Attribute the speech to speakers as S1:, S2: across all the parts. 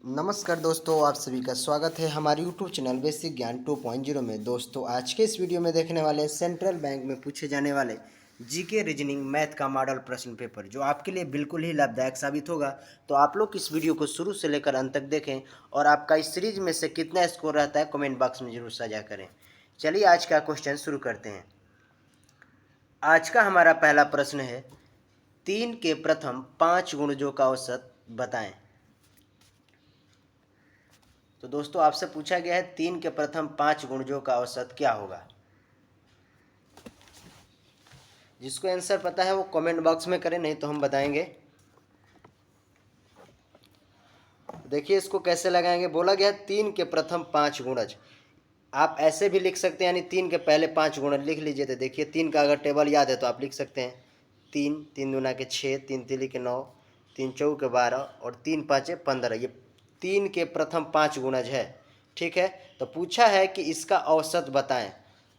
S1: नमस्कार दोस्तों, आप सभी का स्वागत है हमारे यूट्यूब चैनल बेसिक ज्ञान 2.0 में। दोस्तों, आज के इस वीडियो में देखने वाले हैं सेंट्रल बैंक में पूछे जाने वाले जीके रीजनिंग मैथ का मॉडल प्रश्न पेपर, जो आपके लिए बिल्कुल ही लाभदायक साबित होगा। तो आप लोग इस वीडियो को शुरू से लेकर अंत तक देखें और आपका इस सीरीज में से कितना स्कोर रहता है कमेंट बॉक्स में जरूर साझा करें। चलिए आज का क्वेश्चन शुरू करते हैं। आज का हमारा पहला प्रश्न है, 3 के प्रथम 5 गुणजों का औसत बताएं। तो दोस्तों, आपसे पूछा गया है 3 के प्रथम 5 गुणजों का औसत क्या होगा। जिसको आंसर पता है वो कमेंट बॉक्स में करें, नहीं तो हम बताएंगे। देखिए इसको कैसे लगाएंगे। बोला गया है 3 के प्रथम 5 गुणज। आप ऐसे भी लिख सकते हैं, यानी 3 के पहले 5 गुणज लिख लीजिए। तो देखिए 3 का अगर टेबल याद है तो आप लिख सकते हैं 3, 3 दूना के 6, 3 तिली के 9, 3 चौके के 12 और 3 पाँचे 15। ये 3 के प्रथम 5 गुणज है। ठीक है, तो पूछा है कि इसका औसत बताएं।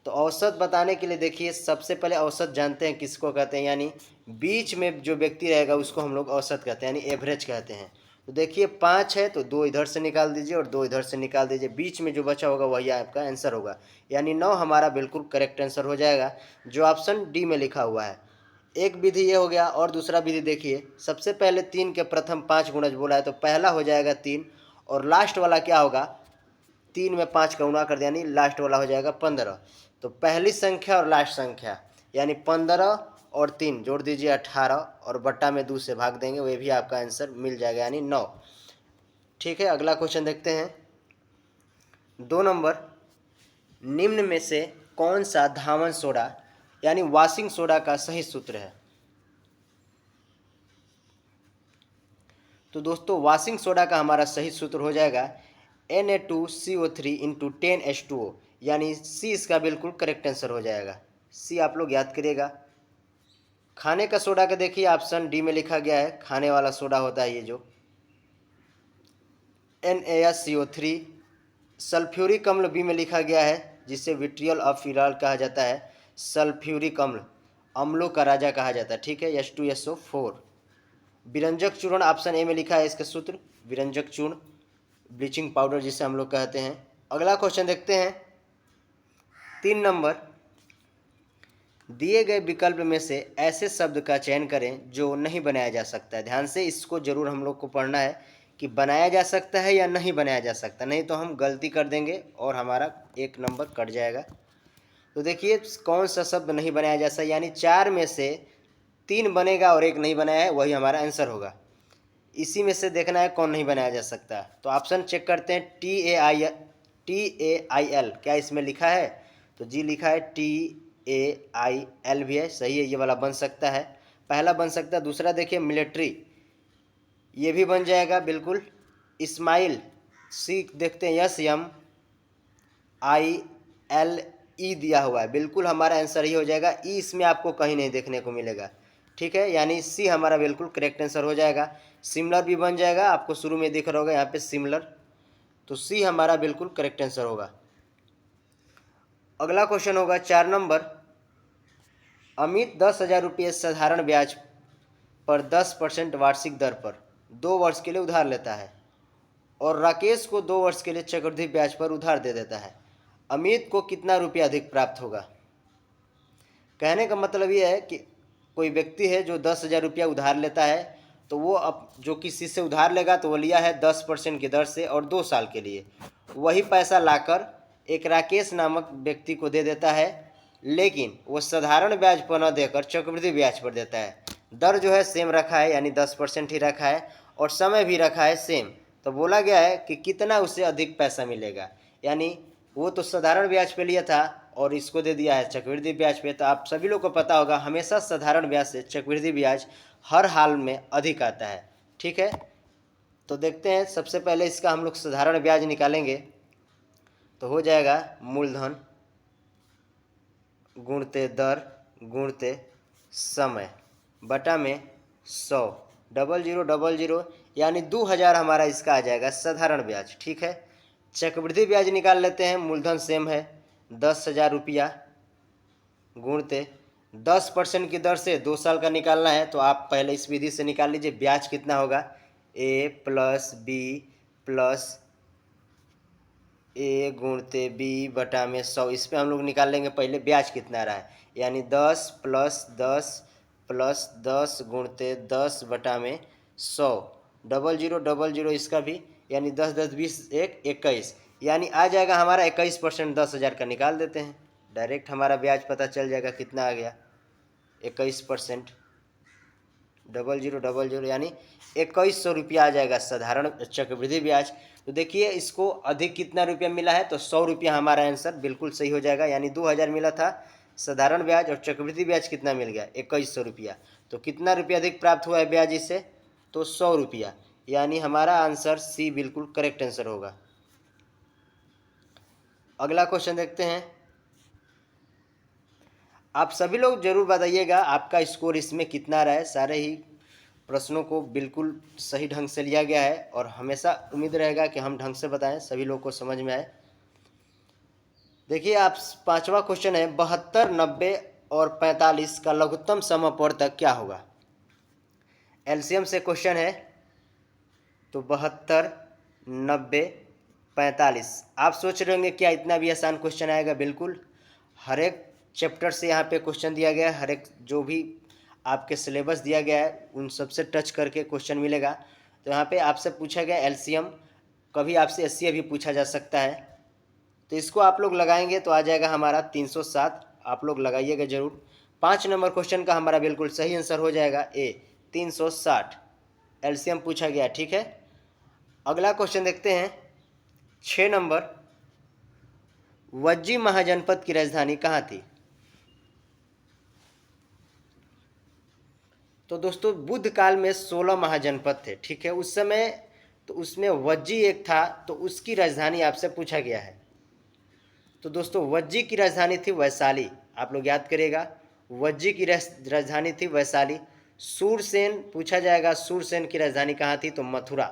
S1: तो औसत बताने के लिए देखिए सबसे पहले औसत जानते हैं किसको कहते हैं, यानी बीच में जो व्यक्ति रहेगा उसको हम लोग औसत कहते हैं, यानी एवरेज कहते हैं। तो देखिए 5 है तो 2 इधर से निकाल दीजिए और 2 इधर से निकाल दीजिए, बीच में जो बचा होगा वही आपका आंसर होगा, यानी 9 हमारा बिल्कुल करेक्ट आंसर हो जाएगा, जो ऑप्शन डी में लिखा हुआ है। एक विधि ये हो गया, और दूसरा विधि देखिए, सबसे पहले 3 के प्रथम 5 गुणज बोला है तो पहला हो जाएगा 3, और लास्ट वाला क्या होगा, 3 में 5 का गुणा कर दिया, यानी लास्ट वाला हो जाएगा 15। तो पहली संख्या और लास्ट संख्या यानी 15 और 3 जोड़ दीजिए 18 और बट्टा में 2 से भाग देंगे, वे भी आपका आंसर मिल जाएगा, यानी 9। ठीक है, अगला क्वेश्चन देखते हैं। 2 नंबर, निम्न में से कौन सा धावन सोडा यानी वॉशिंग सोडा का सही सूत्र है। तो दोस्तों, वॉशिंग सोडा का हमारा सही सूत्र हो जाएगा Na2CO3 इंटू 10H2O, यानी सी इसका बिल्कुल करेक्ट आंसर हो जाएगा। सी आप लोग याद करिएगा। खाने का सोडा का देखिए ऑप्शन डी में लिखा गया है, खाने वाला सोडा होता है ये जो NaCO3। सल्फ्यूरिक अम्ल बी में लिखा गया है, जिसे विट्रियल ऑफ फिनाइल कहा जाता है। सल्फ्यूरिक अम्ल अम्लों का राजा कहा जाता है। ठीक है, H2SO4। विरंजक चूर्ण ऑप्शन ए में लिखा है इसका सूत्र, विरंजक चूर्ण, ब्लीचिंग पाउडर जिसे हम लोग कहते हैं। अगला क्वेश्चन देखते हैं। 3 नंबर, दिए गए विकल्प में से ऐसे शब्द का चयन करें जो नहीं बनाया जा सकता है। ध्यान से इसको जरूर हम लोग को पढ़ना है कि बनाया जा सकता है या नहीं बनाया जा सकता, नहीं तो हम गलती कर देंगे और हमारा 1 नंबर कट जाएगा। तो देखिए कौन सा शब्द नहीं बनाया जा सकता, यानी 4 में से 3 बनेगा और 1 नहीं बनाया है, वही हमारा आंसर होगा। इसी में से देखना है कौन नहीं बनाया जा सकता। तो ऑप्शन चेक करते हैं। TAIL क्या इसमें लिखा है, तो जी लिखा है। TAIL भी है, सही है, ये वाला बन सकता है, पहला बन सकता है। दूसरा देखिए मिलिट्री, ये भी बन जाएगा बिल्कुल। इस्माइल, सी देखते हैं, SMILE दिया हुआ है, बिल्कुल हमारा आंसर ही हो जाएगा। ई इसमें आपको कहीं नहीं देखने को मिलेगा। ठीक है, यानी सी हमारा बिल्कुल करेक्ट आंसर हो जाएगा। सिमिलर भी बन जाएगा, आपको शुरू में दिख रहा होगा यहाँ पे सिमिलर, तो सी हमारा बिल्कुल करेक्ट आंसर होगा। अगला क्वेश्चन होगा 4 नंबर, अमित 10,000 रुपये साधारण ब्याज पर 10% वार्षिक दर पर 2 वर्ष के लिए उधार लेता है, और राकेश को 2 वर्ष के लिए चक्रवृद्धि ब्याज पर उधार दे देता है। अमित को कितना रुपया अधिक प्राप्त होगा। कहने का मतलब ये है कि कोई व्यक्ति है जो 10,000 रुपया उधार लेता है, तो वो अब जो किसी से उधार लेगा तो वो लिया है 10% की दर से और 2 साल के लिए, वही पैसा लाकर एक राकेश नामक व्यक्ति को दे देता है, लेकिन वो साधारण ब्याज पर न देकर चक्रवृद्धि ब्याज पर देता है। दर जो है सेम रखा है, यानी 10% ही रखा है, और समय भी रखा है सेम। तो बोला गया है कि कितना उसे अधिक पैसा मिलेगा, यानी वो तो साधारण ब्याज पे लिया था और इसको दे दिया है चक्रवृद्धि ब्याज पे। तो आप सभी लोग को पता होगा हमेशा साधारण ब्याज से चक्रवृद्धि ब्याज हर हाल में अधिक आता है। ठीक है, तो देखते हैं। सबसे पहले इसका हम लोग साधारण ब्याज निकालेंगे, तो हो जाएगा मूलधन गुणते दर गुणते समय बटा में 100, 0000, यानी 2000 हमारा इसका आ जाएगा साधारण ब्याज। ठीक है, चक्रवृद्धि ब्याज निकाल लेते हैं। मूलधन सेम है 10,000 रुपया गुणते 10% की दर से 2 साल का निकालना है, तो आप पहले इस विधि से निकाल लीजिए। ब्याज कितना होगा, A + B प्लस ए गुणते बी बटा में 100। इस पर हम लोग निकाल लेंगे पहले ब्याज कितना रहा है, यानी 10 प्लस 10 गुणते 10 बटा में 100, डबल जीरो इसका भी, यानी 10 10 20 1 21, यानी आ जाएगा हमारा 21%। 10,000 का निकाल देते हैं, डायरेक्ट हमारा ब्याज पता चल जाएगा कितना आ गया, 21%, डबल जीरो यानी 2100 रुपया आ जाएगा साधारण चक्रवृद्धि ब्याज। तो देखिए इसको अधिक कितना रुपया मिला है, तो 100 रुपया हमारा आंसर बिल्कुल सही हो जाएगा, यानी 2000 मिला था साधारण ब्याज और चक्रवृद्धि ब्याज कितना मिल गया, 2100 रुपया। तो कितना रुपया अधिक प्राप्त हुआ है ब्याज इससे, तो 100 रुपया, यानी हमारा आंसर सी बिल्कुल करेक्ट आंसर होगा। अगला क्वेश्चन देखते हैं। आप सभी लोग जरूर बताइएगा आपका स्कोर इसमें कितना रहा है। सारे ही प्रश्नों को बिल्कुल सही ढंग से लिया गया है और हमेशा उम्मीद रहेगा कि हम ढंग से बताएं, सभी लोग को समझ में आए। देखिए आप 5वां क्वेश्चन है, 72, 90 और 45 का लघुत्तम समअपवर्तक क्या होगा। एलसीएम से क्वेश्चन है, तो 72, 90, 45। आप सोच रहे होंगे क्या इतना भी आसान क्वेश्चन आएगा, बिल्कुल हर एक चैप्टर से यहाँ पे क्वेश्चन दिया गया है, हर एक जो भी आपके सिलेबस दिया गया है उन सबसे टच करके क्वेश्चन मिलेगा। तो यहाँ पे आपसे पूछा गया एलसीएम, कभी आपसे एससीए भी पूछा जा सकता है, तो इसको आप लोग लगाएंगे तो आ जाएगा हमारा 307। आप लोग लगाइएगा जरूर। 5 नंबर क्वेश्चन का हमारा बिल्कुल सही आंसर हो जाएगा ए, 360 एलसीएम पूछा गया, ठीक है। अगला क्वेश्चन देखते हैं, 6 नंबर, वज्जी महाजनपद की राजधानी कहाँ थी। तो दोस्तों बुद्ध काल में 16 महाजनपद थे, ठीक है। उस समय तो उसमें वज्जी एक था, तो उसकी राजधानी आपसे पूछा गया है। तो दोस्तों वज्जी की राजधानी थी वैशाली, आप लोग याद करिएगा, वज्जी की राजधानी थी वैशाली। सूरसेन पूछा जाएगा, सूरसेन की राजधानी कहाँ थी, तो मथुरा।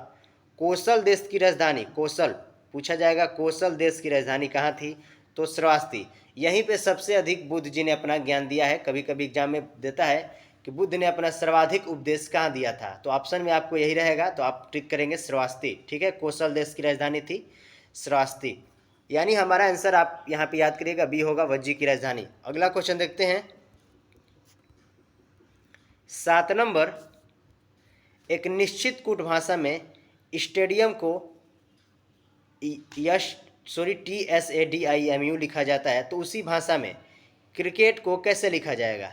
S1: कौशल देश की राजधानी, कौशल पूछा जाएगा, कौशल देश की राजधानी कहाँ थी, तो श्रावस्ती। यहीं पे सबसे अधिक बुद्ध जी ने अपना ज्ञान दिया है। कभी कभी एग्जाम में देता है कि बुद्ध ने अपना सर्वाधिक उपदेश कहाँ दिया था, तो ऑप्शन में आपको यही रहेगा, तो आप टिक करेंगे श्रावस्ती, ठीक है। कौशल देश की राजधानी थी श्रावस्ती, यानी हमारा आंसर आप यहाँ पे याद करिएगा बी होगा, वज्जी की राजधानी। अगला क्वेश्चन देखते हैं, 7 नंबर, एक निश्चित कूट भाषा में स्टेडियम को TSADIMU लिखा जाता है, तो उसी भाषा में क्रिकेट को कैसे लिखा जाएगा।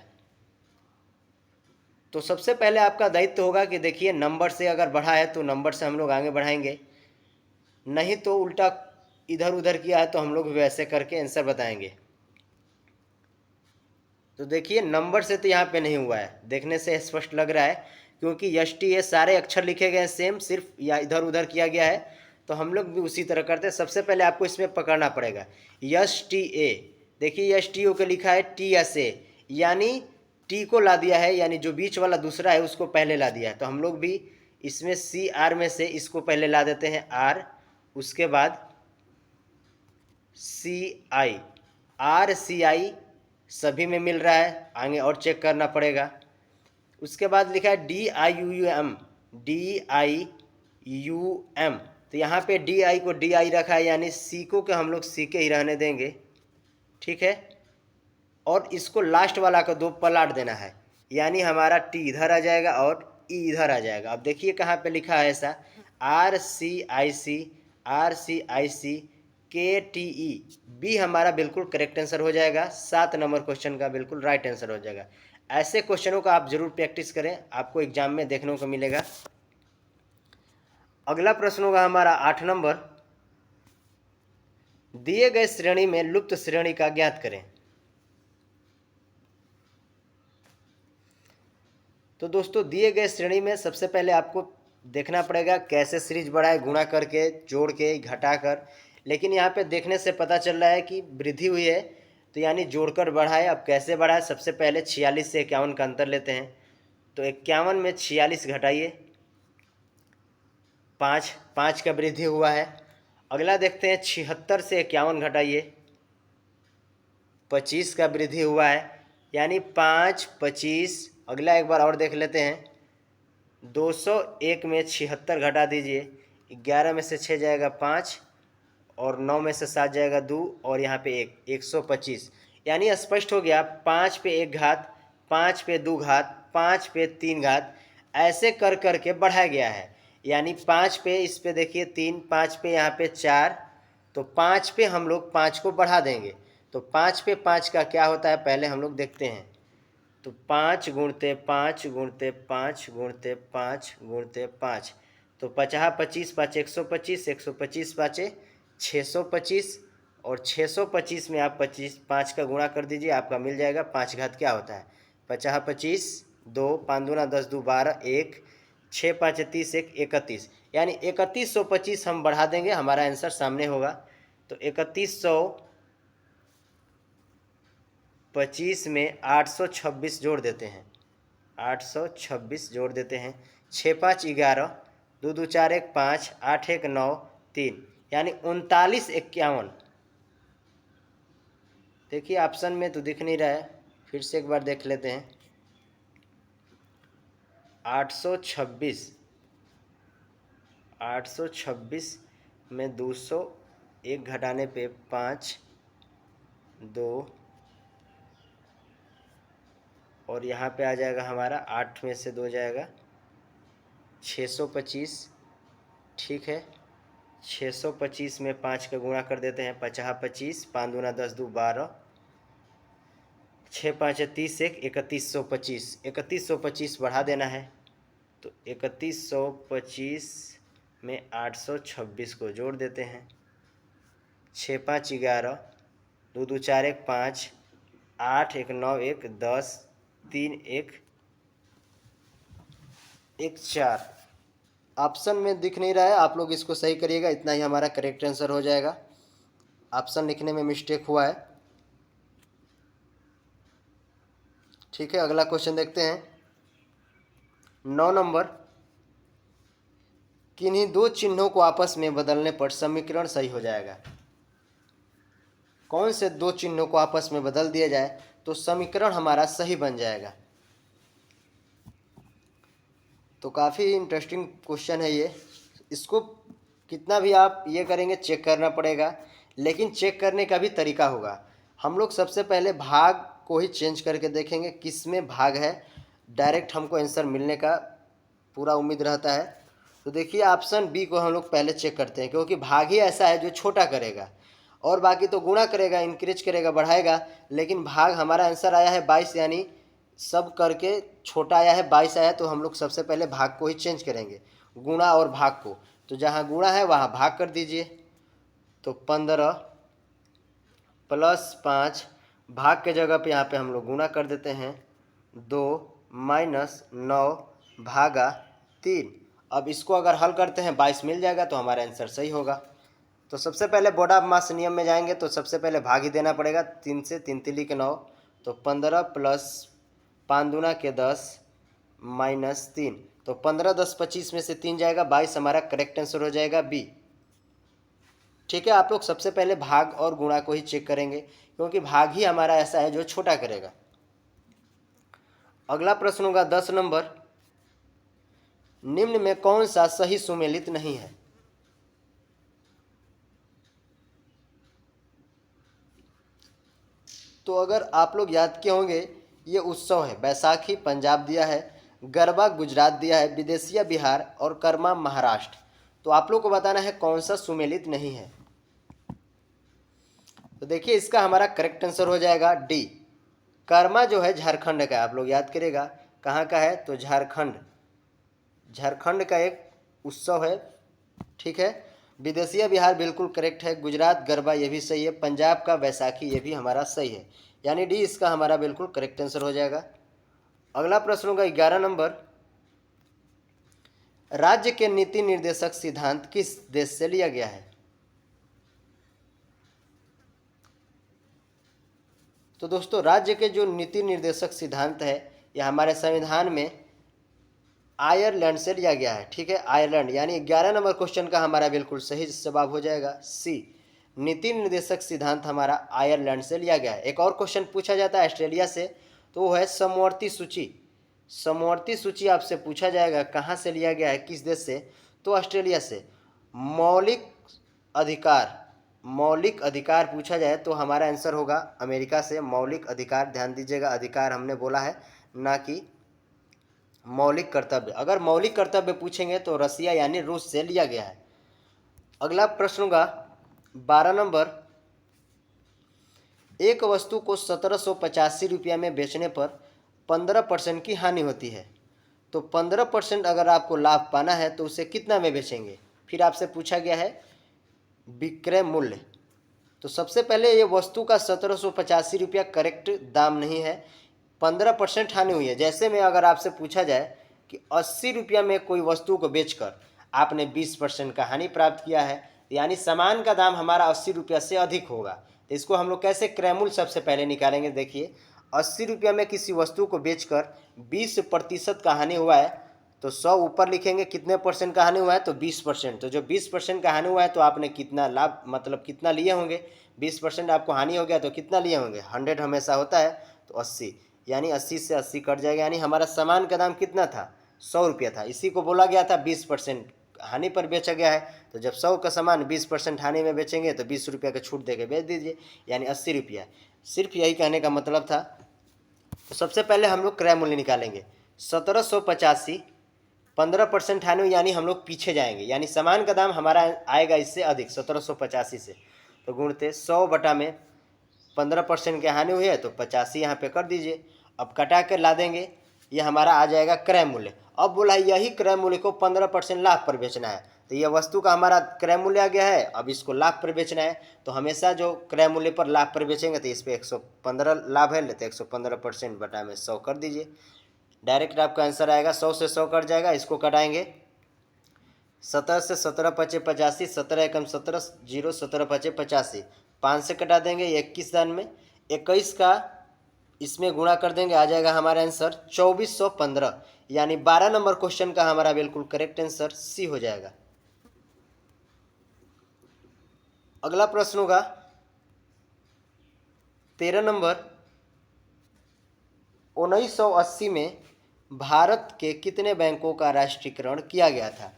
S1: तो सबसे पहले आपका दायित्व होगा कि देखिए नंबर से अगर बढ़ा है तो नंबर से हम लोग आगे बढ़ाएंगे, नहीं तो उल्टा इधर उधर किया है तो हम लोग वैसे करके आंसर बताएंगे। तो देखिए नंबर से तो यहाँ पे नहीं हुआ है, देखने से स्पष्ट लग रहा है, क्योंकि ST ये सारे अक्षर लिखे गए हैं सेम, सिर्फ या इधर उधर किया गया है, तो हम लोग भी उसी तरह करते हैं। सबसे पहले आपको इसमें पकड़ना पड़ेगा STA, देखिए STO के लिखा है TSA, यानी टी को ला दिया है, यानी जो बीच वाला दूसरा है उसको पहले ला दिया है, तो हम लोग भी इसमें CR में से इसको पहले ला देते हैं R, उसके बाद CI, RCI सभी में मिल रहा है, आगे और चेक करना पड़ेगा। उसके बाद लिखा है DIUM, DIUM, तो यहाँ पे DI को DI रखा है, यानी सी को के हम लोग सी के ही रहने देंगे, ठीक है। और इसको लास्ट वाला को 2 पलट देना है, यानी हमारा T इधर आ जाएगा और E इधर आ जाएगा। अब देखिए कहाँ पे लिखा है ऐसा, RCIC KTE, बी हमारा बिल्कुल करेक्ट आंसर हो जाएगा। 7 नंबर क्वेश्चन का बिल्कुल राइट आंसर हो जाएगा। ऐसे क्वेश्चनों का आप जरूर प्रैक्टिस करें, आपको एग्जाम में देखने को मिलेगा। अगला प्रश्न होगा हमारा 8 नंबर, दिए गए श्रेणी में लुप्त श्रेणी का ज्ञात करें। तो दोस्तों दिए गए श्रेणी में सबसे पहले आपको देखना पड़ेगा कैसे सीरीज बढ़ाए, गुणा करके, जोड़ के, घटा कर, लेकिन यहाँ पे देखने से पता चल रहा है कि वृद्धि हुई है, तो यानी जोड़कर बढ़ाए। अब कैसे बढ़ाए, सबसे पहले 46 से 51 का अंतर लेते हैं, तो 51 में 46 घटाइए, 5 का वृद्धि हुआ है। अगला देखते हैं 76 से 51 घटाइए, 25 का वृद्धि हुआ है, यानी 5, 25। अगला एक बार और देख लेते हैं, 201 में 76 घटा दीजिए, 11 में से 6 जाएगा 5 और 9 में से 7 जाएगा 2 और यहाँ पे 125। यानी स्पष्ट हो गया 5 पे 1 घात, 5 पे 2 घात, 5 पे 3 घात, ऐसे कर कर के बढ़ाया गया है। यानी 5 पे इस पे देखिए 3, 5 पे यहाँ पे 4, तो 5 पे हम लोग 5 को बढ़ा देंगे। तो 5 पे 5 का क्या होता है पहले हम लोग देखते हैं। तो 5 गुणते 5 गुणते 5 गुणते 5 गुणते 5, तो 50 25 5 125, 125 पाँचे 625 और 625 में आप 5 का गुणा कर दीजिए, आपका मिल जाएगा 5 घात क्या होता है। 50 25 2 5 दूना 10 2 12 1 6 5 30 1 31, यानी 3125 हम बढ़ा देंगे, हमारा आंसर सामने होगा। तो 3125 में 826 जोड़ देते हैं, 826 जोड़ देते हैं। 6 5 11, 2 2 4 1 5, 8 1 9 3, यानी 3951। देखिए ऑप्शन में तो दिख नहीं रहा है, फिर से एक बार देख लेते हैं। 826 में 201 घटाने पे 5 2 और यहाँ पे आ जाएगा हमारा 8 में से 2 जाएगा 625। ठीक है, 625 में 5 का गुणा कर देते हैं। 50 25 5 दूना 10 2 12, 6 5 30 1 3125, 3125 बढ़ा देना है। तो 3125 में 826 को जोड़ देते हैं। 6 5 11, 2 2 4 1 5, 8 1 9 1 10 3 1 1 4। ऑप्शन में दिख नहीं रहा है, आप लोग इसको सही करिएगा, इतना ही हमारा करेक्ट आंसर हो जाएगा। ऑप्शन लिखने में मिस्टेक हुआ है। ठीक है, अगला क्वेश्चन देखते हैं। 9 नंबर, किन्हीं दो चिन्हों को आपस में बदलने पर समीकरण सही हो जाएगा। कौन से दो चिन्हों को आपस में बदल दिया जाए तो समीकरण हमारा सही बन जाएगा। तो काफ़ी इंटरेस्टिंग क्वेश्चन है ये। इसको कितना भी आप ये करेंगे चेक करना पड़ेगा, लेकिन चेक करने का भी तरीका होगा। हम लोग सबसे पहले भाग को ही चेंज करके देखेंगे किस में भाग है, डायरेक्ट हमको आंसर मिलने का पूरा उम्मीद रहता है। तो देखिए ऑप्शन बी को हम लोग पहले चेक करते हैं, क्योंकि भाग ही ऐसा है जो छोटा करेगा, और बाकी तो गुणा करेगा, इंक्रीज करेगा, बढ़ाएगा। लेकिन भाग हमारा आंसर आया है 22, यानी सब करके छोटा आया है 22 आया, तो हम लोग सबसे पहले भाग को ही चेंज करेंगे, गुणा और भाग को। तो जहाँ गुणा है वहाँ भाग कर दीजिए। तो 15 + 5, भाग के जगह पे यहाँ पे हम लोग गुणा कर देते हैं। 2 - 9 भागा 3। अब इसको अगर हल करते हैं 22 मिल जाएगा, तो हमारा आंसर सही होगा। तो सबसे पहले बोर्ड ऑफ मास नियम में जाएंगे, तो सबसे पहले भाग ही देना पड़ेगा। 3 से 3 तिली के 9, तो 15 + 5 दूना के 10 -3, तो 15 10 25 में से 3 जाएगा 22, हमारा करेक्ट आंसर हो जाएगा बी। ठीक है, आप लोग सबसे पहले भाग और गुणा को ही चेक करेंगे, क्योंकि भाग ही हमारा ऐसा है जो छोटा करेगा। अगला प्रश्न होगा 10 नंबर, निम्न में कौन सा सही सुमेलित नहीं है। तो अगर आप लोग याद किए होंगे, ये उत्सव है। बैसाखी पंजाब दिया है, गरबा गुजरात दिया है, विदेशिया बिहार और कर्मा महाराष्ट्र। तो आप लोग को बताना है कौन सा सुमेलित नहीं है। तो देखिए इसका हमारा करेक्ट आंसर हो जाएगा डी। कर्मा जो है झारखंड का है, आप लोग याद करिएगा कहाँ का है, तो झारखंड, झारखंड का एक उत्सव है। ठीक है, विदेशिया बिहार बिल्कुल करेक्ट है, गुजरात गरबा ये भी सही है, पंजाब का बैसाखी ये भी हमारा सही है, यानी डी इसका हमारा बिल्कुल करेक्ट आंसर हो जाएगा। अगला प्रश्न होगा 11 नंबर, राज्य के नीति निर्देशक सिद्धांत किस देश से लिया गया है। तो दोस्तों राज्य के जो नीति निर्देशक सिद्धांत है यह हमारे संविधान में आयरलैंड से लिया गया है। ठीक है, आयरलैंड, यानी 11 नंबर क्वेश्चन का हमारा बिल्कुल सही जवाब हो जाएगा सी। नीति निर्देशक सिद्धांत हमारा आयरलैंड से लिया गया है। एक और क्वेश्चन पूछा जाता है ऑस्ट्रेलिया से, तो वो है समवर्ती सूची। समवर्ती सूची आपसे पूछा जाएगा कहाँ से लिया गया है, किस देश से, तो ऑस्ट्रेलिया से। मौलिक अधिकार, मौलिक अधिकार पूछा जाए तो हमारा आंसर होगा अमेरिका से मौलिक अधिकार। ध्यान दीजिएगा, अधिकार हमने बोला है, ना कि मौलिक कर्तव्य। अगर मौलिक कर्तव्य पूछेंगे तो रसिया यानी रूस से लिया गया है। अगला प्रश्न होगा 12 नंबर, एक वस्तु को 1785 रुपया में बेचने पर 15% की हानि होती है, तो 15% अगर आपको लाभ पाना है तो उसे कितना में बेचेंगे। फिर आपसे पूछा गया है विक्रय मूल्य। तो सबसे पहले ये वस्तु का 1785 रुपया करेक्ट दाम नहीं है, 15% हानि हुई है। जैसे में अगर आपसे पूछा जाए कि 80 रुपया में कोई वस्तु को बेचकर आपने 20% का हानि प्राप्त किया है, यानी सामान का दाम हमारा 80 रुपया से अधिक होगा। तो इसको हम लोग कैसे क्रय मूल्य सबसे पहले निकालेंगे। देखिए 80 रुपया में किसी वस्तु को बेचकर 20% का हानि हुआ है, तो 100 ऊपर लिखेंगे, कितने परसेंट का हानि हुआ है तो 20%। तो जो 20% का हानि हुआ है तो आपने कितना लाभ, मतलब कितना लिए होंगे। 20% आपको हानि हो गया तो कितना लिए होंगे, 100 हमेशा होता है, तो 80, यानी 80 से 80 कट जाएगा, यानी हमारा सामान का दाम कितना था, 100 रुपया था। इसी को बोला गया था 20% हानि पर बेचा गया है। तो जब 100 का सामान 20% हानि में बेचेंगे तो 20 रुपया का छूट देके बेच दीजिए, यानी 80 रुपया। सिर्फ यही कहने का मतलब था। तो सबसे पहले हम लोग क्रय मूल्य निकालेंगे। 1785, 15% हानि, यानी हम लोग पीछे जाएंगे, यानी सामान का दाम हमारा आएगा इससे अधिक 1785 से, तो गुणते 100 बटा में 15% की हानि हुई है तो 85 यहाँ पे कर दीजिए। अब कटा कर ला देंगे, ये हमारा आ जाएगा क्रय मूल्य। अब बोला यही क्रय मूल्य को 15% लाभ पर बेचना है, तो यह वस्तु का हमारा क्रय मूल्य आ गया है, अब इसको लाभ पर बेचना है। तो हमेशा जो क्रय मूल्य पर लाभ पर बेचेंगे तो इस पर 115 लाभ है, लेते 115% बटा में 100 कर दीजिए। डायरेक्ट आपका आंसर आएगा, 100 से 100 कट जाएगा। इसको कटाएंगे, 17 से 17 पचे 85, 17 एकम 17, 0 17 पचे 85, 5 से कटा देंगे, 21 दान में 21 का इसमें गुणा कर देंगे, आ जाएगा हमारा आंसर 2415, यानी 12 नंबर क्वेश्चन का हमारा बिल्कुल करेक्ट आंसर सी हो जाएगा। अगला प्रश्न होगा 13 नंबर, 1980 में भारत के कितने बैंकों का राष्ट्रीयकरण किया गया था।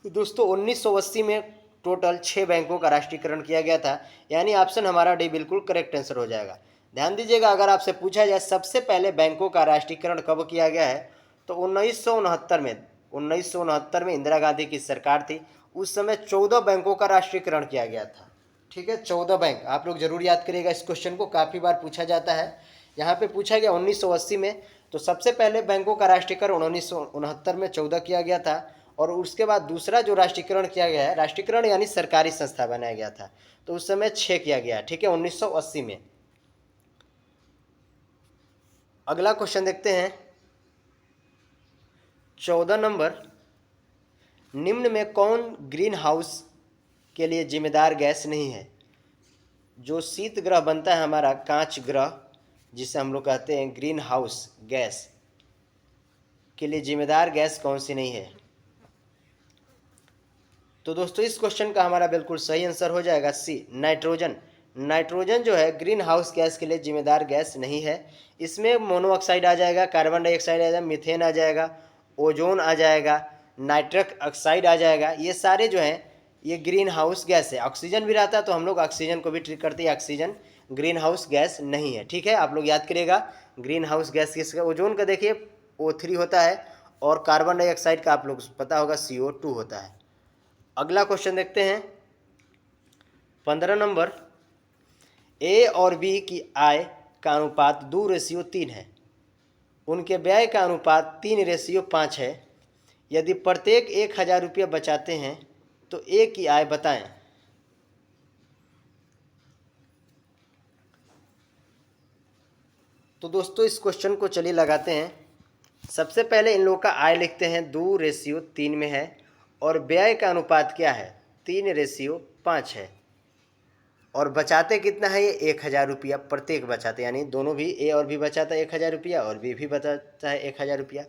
S1: तो दोस्तों 1980 में टोटल 6 बैंकों का राष्ट्रीयकरण किया गया था, यानी ऑप्शन हमारा डी बिल्कुल करेक्ट आंसर हो जाएगा। ध्यान दीजिएगा, अगर आपसे पूछा जाए सबसे पहले बैंकों का राष्ट्रीयकरण कब किया गया है तो 1969 में इंदिरा गांधी की सरकार थी, उस समय 14 बैंकों का राष्ट्रीयकरण किया गया था। ठीक है, 14 बैंक आप लोग जरूर याद करिएगा, इस क्वेश्चन को काफ़ी बार पूछा जाता है। यहाँ पे पूछा गया 1980 में, तो सबसे पहले बैंकों का राष्ट्रीयकरण 1969 में 14 किया गया था, और उसके बाद दूसरा जो राष्ट्रीयकरण किया गया है, राष्ट्रीयकरण यानी सरकारी संस्था बनाया गया था, तो उस समय 6 किया गया। ठीक है, 1980 में। अगला क्वेश्चन देखते हैं 14 नंबर, निम्न में कौन ग्रीन हाउस के लिए जिम्मेदार गैस नहीं है। जो शीत ग्रह बनता है हमारा, कांच ग्रह जिसे हम लोग कहते हैं, ग्रीन हाउस गैस के लिए जिम्मेदार गैस कौन सी नहीं है। तो दोस्तों इस क्वेश्चन का हमारा बिल्कुल सही आंसर हो जाएगा सी, नाइट्रोजन। नाइट्रोजन जो है ग्रीन हाउस गैस के लिए जिम्मेदार गैस नहीं है। इसमें मोनोऑक्साइड आ जाएगा, कार्बन डाइऑक्साइड आ जाएगा, मीथेन आ जाएगा, ओजोन आ जाएगा, नाइट्रिक ऑक्साइड आ जाएगा, ये सारे जो हैं ये ग्रीन हाउस गैस है। ऑक्सीजन भी रहता है तो हम लोग ऑक्सीजन को भी ट्रीट करते हैं, ऑक्सीजन ग्रीन हाउस गैस नहीं है। ठीक है, आप लोग याद करिएगा ग्रीन हाउस गैस किसका, ओजोन का देखिए O3 होता है, और कार्बन डाइऑक्साइड का आप लोग पता होगा CO2 होता है। अगला क्वेश्चन देखते हैं 15 नंबर, ए और बी की आय का अनुपात 2:3 है, उनके व्यय का अनुपात 3:5 है। यदि प्रत्येक 1000 रुपये बचाते हैं तो ए की आय बताएं। तो दोस्तों इस क्वेश्चन को चलिए लगाते हैं। सबसे पहले इन लोगों का आय लिखते हैं, 2:3 में है, और व्यय का अनुपात क्या है, 3:5 है, और बचाते कितना है ये 1000 रुपया प्रत्येक बचाते, यानी दोनों भी ए और बी बचाता है 1000 रुपया, और बी भी बचाता है 1000 रुपया।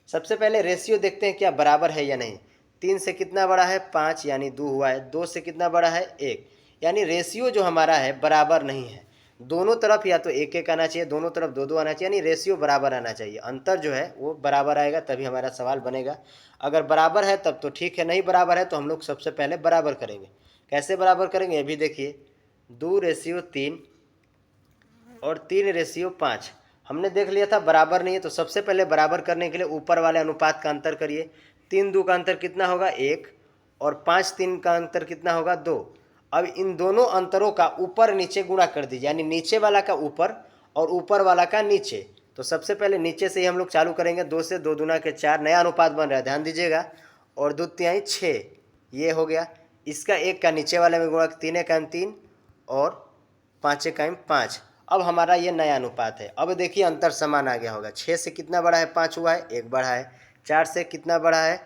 S1: सबसे पहले रेशियो देखते हैं क्या बराबर है या नहीं। 3 से कितना बड़ा है, 5, यानी 2 हुआ है। 2 से कितना बड़ा है, 1, यानी रेशियो जो हमारा है बराबर नहीं है। दोनों तरफ या तो एक एक आना चाहिए, दोनों तरफ दो दो आना चाहिए, यानी रेशियो बराबर आना चाहिए। अंतर जो है वो बराबर आएगा तभी हमारा सवाल बनेगा। अगर बराबर है तब तो ठीक है, नहीं बराबर है तो हम लोग सबसे पहले बराबर करेंगे। कैसे बराबर करेंगे ये भी देखिए, 2:3 और 3:5। हमने देख लिया था बराबर नहीं है, तो सबसे पहले बराबर करने के लिए ऊपर वाले अनुपात का अंतर करिए। 3 2 का अंतर कितना होगा 1, और 5 3 का अंतर कितना होगा 2। अब इन दोनों अंतरों का ऊपर नीचे गुणा कर दीजिए, यानी नीचे वाला का ऊपर और ऊपर वाला का नीचे। तो सबसे पहले नीचे से ही हम लोग चालू करेंगे। 2 से 2 दूना के 4, नया अनुपात बन रहा है, ध्यान दीजिएगा। और 2 तिहाई 6, ये हो गया। इसका 1 का नीचे वाले में गुणा, 3 1 3 और 5 1 5। अब हमारा ये नया अनुपात है। अब देखिए अंतर समान आ गया होगा। 6 से कितना बड़ा है 5 हुआ है, 1 बढ़ा है। 4 से कितना बड़ा है,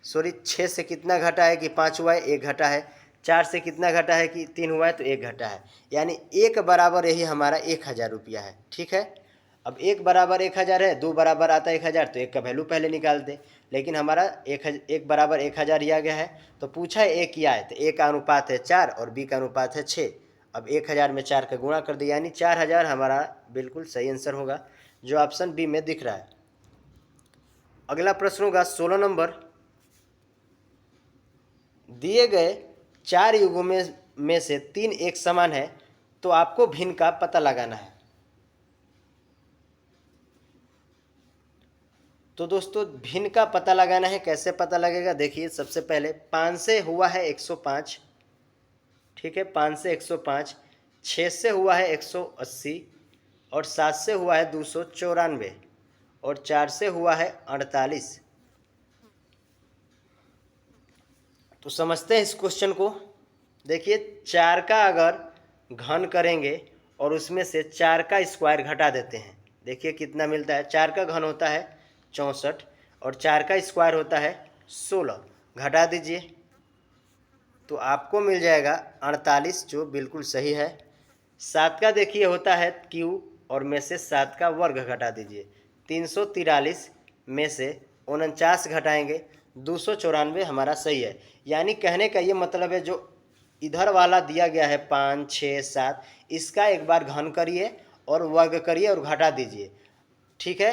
S1: सॉरी 6 से कितना घटा है कि 5 हुआ है, 1 घटा है। 4 से कितना घटा है कि 3 हुआ है, तो 1 घटा है। यानी 1 बराबर यही हमारा 1000 रुपया है। ठीक है, अब 1 बराबर 1000 है, 2 बराबर आता है 1000, तो 1 का वैल्यू पहले निकाल दें। लेकिन हमारा 1 बराबर 1000 ही आ गया है। तो पूछा है ए क्या है, तो ए का अनुपात है 4 और बी का अनुपात है 6। अब 1000 में 4 का गुणा कर दिया, यानी 4000 हमारा बिल्कुल सही आंसर होगा, जो ऑप्शन बी में दिख रहा है। अगला प्रश्न होगा 16 नंबर। दिए गए 4 युगों में से 3 एक समान है, तो आपको भिन्न का पता लगाना है। तो दोस्तों भिन्न का पता लगाना है, कैसे पता लगेगा देखिए। सबसे पहले 5 से हुआ है 105, ठीक है, 5 से 105। 6 से हुआ है 180, और 7 से हुआ है 294, और 4 से हुआ है 48। तो समझते हैं इस क्वेश्चन को। देखिए 4 का अगर घन करेंगे और उसमें से 4 का स्क्वायर घटा देते हैं, देखिए कितना मिलता है। 4 का घन होता है 64 और 4 का स्क्वायर होता है 16, घटा दीजिए तो आपको मिल जाएगा 48, जो बिल्कुल सही है। 7 का देखिए होता है क्यू, और में से 7 का वर्ग घटा दीजिए। 343 में से 49 घटाएंगे, 294 हमारा सही है। यानी कहने का ये मतलब है, जो इधर वाला दिया गया है 5 6 7, इसका एक बार घन करिए और वर्ग करिए और घटा दीजिए। ठीक है,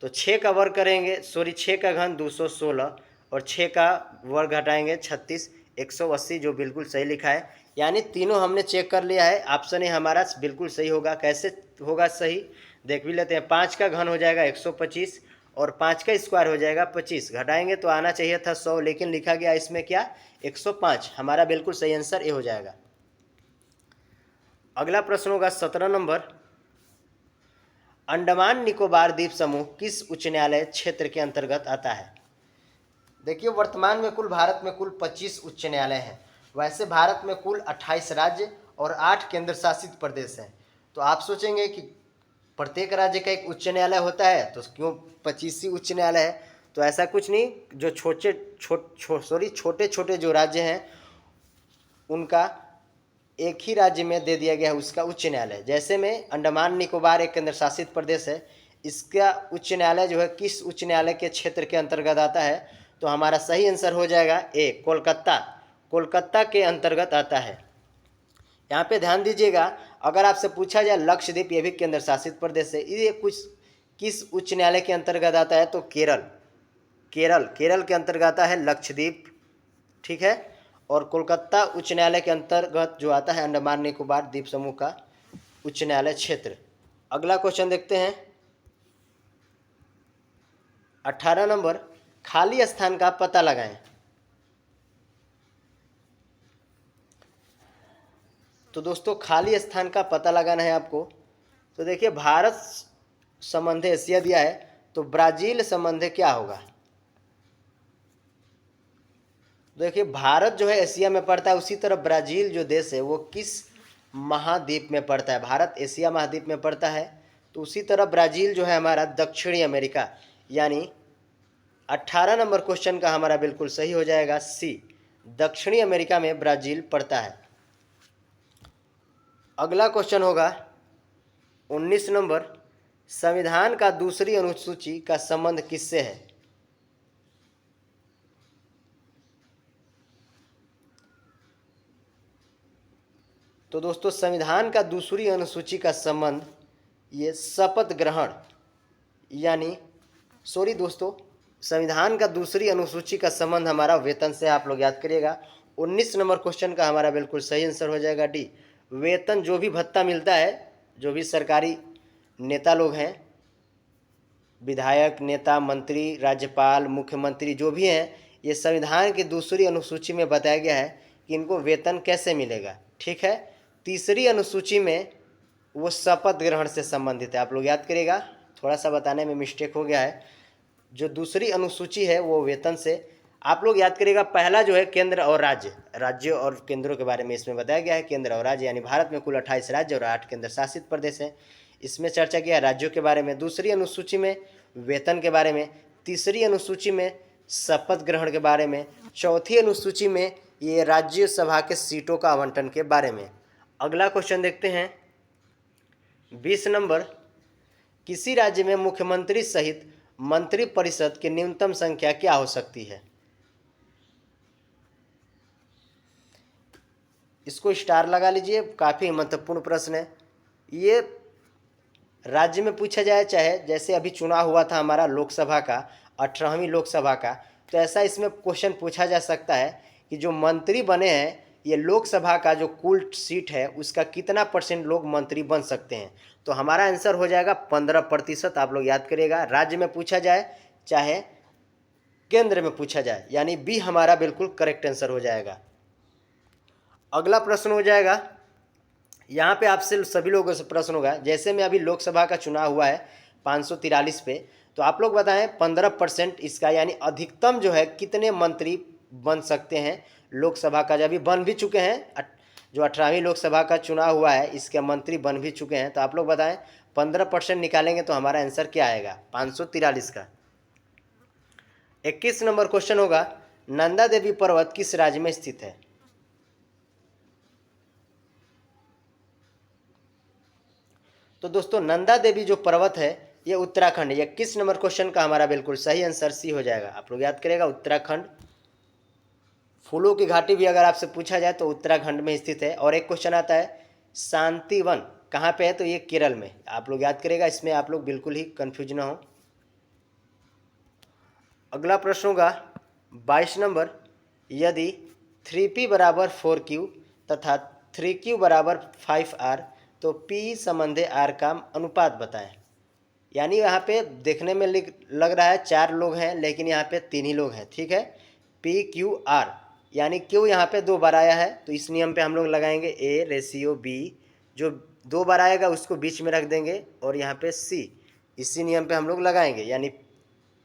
S1: तो 6 का वर्ग करेंगे, सॉरी 6 का घन 216, और 6 का वर्ग घटाएंगे 36, 180, जो बिल्कुल सही लिखा है। यानी तीनों हमने चेक कर लिया है, ऑप्शन ए हमारा बिल्कुल सही होगा। कैसे होगा सही, देख भी लेते हैं। 5 का घन हो जाएगा 125, और 5 का स्क्वायर हो जाएगा 25, घटाएंगे तो आना चाहिए था 100, लेकिन लिखा गया इसमें क्या 105। हमारा बिल्कुल सही आंसर ए हो जाएगा। अगला प्रश्न होगा 17 नंबर। अंडमान निकोबार द्वीप समूह किस उच्च न्यायालय क्षेत्र के अंतर्गत आता है। देखिए वर्तमान में कुल भारत में कुल 25 उच्च न्यायालय हैं। वैसे भारत में कुल 28 राज्य और 8 केंद्र शासित प्रदेश हैं। तो आप सोचेंगे कि प्रत्येक राज्य का एक उच्च न्यायालय होता है, तो क्यों 25 ही उच्च न्यायालय है। तो ऐसा कुछ नहीं, जो छोटे छोटे जो राज्य हैं उनका एक ही राज्य में दे दिया गया है उसका उच्च न्यायालय। जैसे में अंडमान निकोबार एक केंद्र शासित प्रदेश है, इसका उच्च न्यायालय जो है किस उच्च न्यायालय के क्षेत्र के अंतर्गत आता है, तो हमारा सही आंसर हो जाएगा ए, कोलकाता। कोलकाता के अंतर्गत आता है। यहाँ पे ध्यान दीजिएगा, अगर आपसे पूछा जाए लक्षद्वीप ये भी केंद्र शासित प्रदेश है, ये कुछ किस उच्च न्यायालय के अंतर्गत आता है, तो केरल के अंतर्गत आता है लक्षद्वीप। ठीक है, और कोलकाता उच्च न्यायालय के अंतर्गत जो आता है अंडमान निकोबार द्वीप समूह का उच्च न्यायालय क्षेत्र। अगला क्वेश्चन देखते हैं 18 नंबर। खाली स्थान का पता लगाएं। तो दोस्तों खाली स्थान का पता लगाना है आपको। तो देखिए भारत संबंधी एशिया दिया है, तो ब्राजील संबंधी क्या होगा। देखिए भारत जो है एशिया में पड़ता है, उसी तरह ब्राज़ील जो देश है वो किस महाद्वीप में पड़ता है। भारत एशिया महाद्वीप में पड़ता है, तो उसी तरह ब्राज़ील जो है हमारा दक्षिणी अमेरिका। यानी 18 नंबर क्वेश्चन का हमारा बिल्कुल सही हो जाएगा सी, दक्षिणी अमेरिका में ब्राज़ील पड़ता है। अगला क्वेश्चन होगा 19 नंबर। संविधान का दूसरी अनुसूची का संबंध किससे है। तो दोस्तों संविधान का दूसरी अनुसूची का संबंध ये शपथ ग्रहण यानी दोस्तों संविधान का दूसरी अनुसूची का संबंध हमारा वेतन से, आप लोग याद करिएगा। 19 नंबर क्वेश्चन का हमारा बिल्कुल सही आंसर हो जाएगा डी। वेतन जो भी भत्ता मिलता है, जो भी सरकारी नेता लोग हैं, विधायक, नेता, मंत्री, राज्यपाल, मुख्यमंत्री जो भी हैं, ये संविधान की दूसरी अनुसूची में बताया गया है कि इनको वेतन कैसे मिलेगा। ठीक है, तीसरी अनुसूची में वो शपथ ग्रहण से संबंधित है, आप लोग याद करिएगा। थोड़ा सा बताने में मिस्टेक हो गया है। जो दूसरी अनुसूची है वो वेतन से, आप लोग याद करिएगा। पहला जो है केंद्र और राज्य और केंद्रों के बारे में इसमें बताया गया है। केंद्र और राज्य यानी भारत में कुल 28 राज्य और 8 केंद्र शासित प्रदेश हैं, इसमें चर्चा किया राज्यों के बारे में। दूसरी अनुसूची में वेतन के बारे में, तीसरी अनुसूची में शपथ ग्रहण के बारे में, चौथी अनुसूची में ये राज्यसभा के सीटों का आवंटन के बारे में। अगला क्वेश्चन देखते हैं 20 नंबर। किसी राज्य में मुख्यमंत्री सहित मंत्री परिषद की न्यूनतम संख्या क्या हो सकती है? इसको स्टार लगा लीजिए, काफ़ी महत्वपूर्ण प्रश्न है ये। राज्य में पूछा जाए, चाहे जैसे अभी चुनाव हुआ था हमारा लोकसभा का, 18वीं लोकसभा का, तो ऐसा इसमें क्वेश्चन पूछा जा सकता है कि जो मंत्री बने हैं, ये लोकसभा का जो कुल सीट है उसका कितना % लोग मंत्री बन सकते हैं। तो हमारा आंसर हो जाएगा 15%। आप लोग याद करिएगा, राज्य में पूछा जाए चाहे केंद्र में पूछा जाए, यानी बी हमारा बिल्कुल करेक्ट आंसर हो जाएगा। अगला प्रश्न हो जाएगा, यहाँ पे आपसे सभी लोगों से प्रश्न होगा, जैसे में अभी लोकसभा का चुनाव हुआ है 543 पे, तो आप लोग बताएं 15% इसका यानी अधिकतम जो है कितने मंत्री बन सकते हैं लोकसभा का। जब अभी बन भी चुके हैं, जो 18वीं लोकसभा का चुनाव हुआ है इसके मंत्री बन भी चुके हैं, तो आप लोग बताएं 15% निकालेंगे तो हमारा आंसर क्या आएगा 543 का। 21 नंबर क्वेश्चन होगा, नंदा देवी पर्वत किस राज्य में स्थित है? तो दोस्तों नंदा देवी जो पर्वत है ये उत्तराखंड है। 21 नंबर क्वेश्चन का हमारा बिल्कुल सही आंसर सी हो जाएगा। आप लोग याद करेगा उत्तराखंड। फूलों की घाटी भी अगर आपसे पूछा जाए तो उत्तराखंड में स्थित है। और एक क्वेश्चन आता है शांतिवन कहाँ पे है, तो ये केरल में। आप लोग याद करेगा, इसमें आप लोग बिल्कुल ही कंफ्यूज ना हो। अगला प्रश्न होगा 22 नंबर, यदि 3p बराबर 4q तथा 3q बराबर 5r तो p संबंधे r का अनुपात बताएं। यानी यहाँ पे देखने में लग रहा है 4 लोग हैं, लेकिन यहाँ पे 3 ही लोग हैं। ठीक है, p q r यानी q यहाँ पे 2 बार आया है, तो इस नियम पे हम लोग लगाएंगे a रेशियो b, जो 2 बार आएगा उसको बीच में रख देंगे, और यहाँ पे c इसी नियम पे हम लोग लगाएंगे, यानी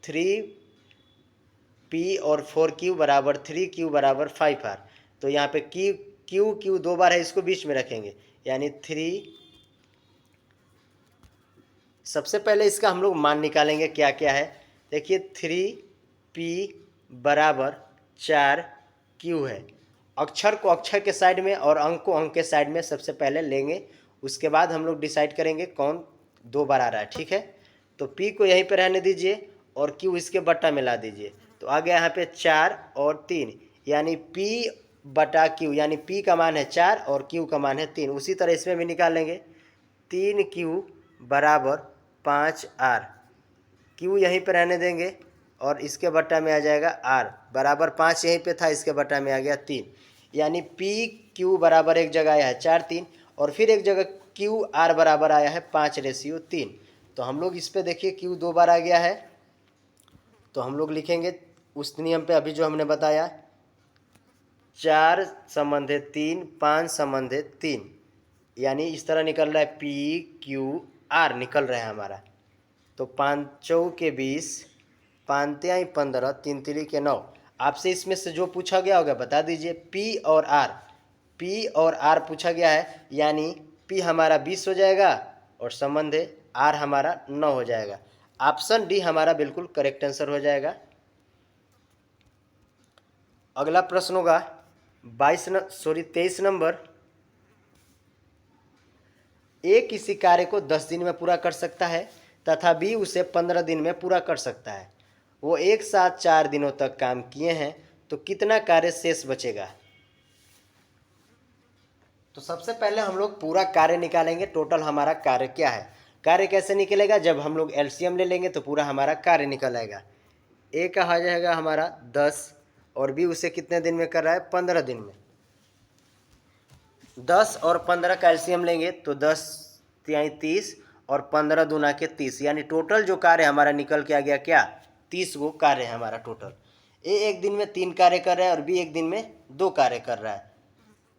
S1: 3p और 4q बराबर 3q बराबर 5r। तो यहाँ पे q 2 बार है, इसको बीच में रखेंगे, यानी 3। सबसे पहले इसका हम लोग मान निकालेंगे क्या क्या है। देखिए 3p बराबर 4q है। अक्षर को अक्षर के साइड में और अंक को अंक के साइड में सबसे पहले लेंगे, उसके बाद हम लोग डिसाइड करेंगे कौन 2 बार आ रहा है। ठीक है, तो p को यहीं पे रहने दीजिए और q इसके बट्टा में ला दीजिए, तो आ गया यहाँ पे 4 और 3, यानी p बटा q, यानी p का मान है 4 और q का मान है 3। उसी तरह इसमें भी निकाल लेंगे, 3q बराबर 5r, q यहीं पे रहने देंगे और इसके बट्टा में आ जाएगा r बराबर 5, यहीं पे था, इसके बट्टा में आ गया 3, यानी p q बराबर एक जगह आया है 4 3, और फिर एक जगह q r बराबर आया है 5 रेशियो 3। तो हम लोग इस पे देखिए q 2 बार आ गया है, तो हम लोग लिखेंगे उस नियम पे अभी जो हमने बताया, 4 संबंधे 3, 5 संबंधे 3, यानी इस तरह निकल रहा है p q r निकल रहा है हमारा। तो 5 चौ के 20, 5 तिहाई 15, 3 तिरी के 9। आपसे इसमें से जो पूछा गया होगा बता दीजिए। p और r पूछा गया है, यानी p हमारा 20 हो जाएगा और संबंधे r हमारा 9 हो जाएगा। ऑप्शन डी हमारा बिल्कुल करेक्ट आंसर हो जाएगा। अगला प्रश्न होगा 23 नंबर, ए किसी कार्य को 10 दिन में पूरा कर सकता है तथा बी उसे 15 दिन में पूरा कर सकता है। वो एक साथ 4 दिनों तक काम किए हैं, तो कितना कार्य शेष बचेगा? तो सबसे पहले हम लोग पूरा कार्य निकालेंगे, टोटल हमारा कार्य क्या है। कार्य कैसे निकलेगा, जब हम लोग एलसीएम ले लेंगे तो पूरा हमारा कार्य निकल आएगा। ए का आ जाएगा हमारा 10 और बी उसे कितने दिन में कर रहा है, 15 दिन में। 10 और 15 का एलसीएम लेंगे तो 10 यानी 30 और 15 दूना के 30, यानी टोटल जो कार्य हमारा निकल के आ गया क्या, 30 गो कार्य है हमारा टोटल। ए एक दिन में 3 कार्य कर रहा है और बी एक दिन में 2 कार्य कर रहा है।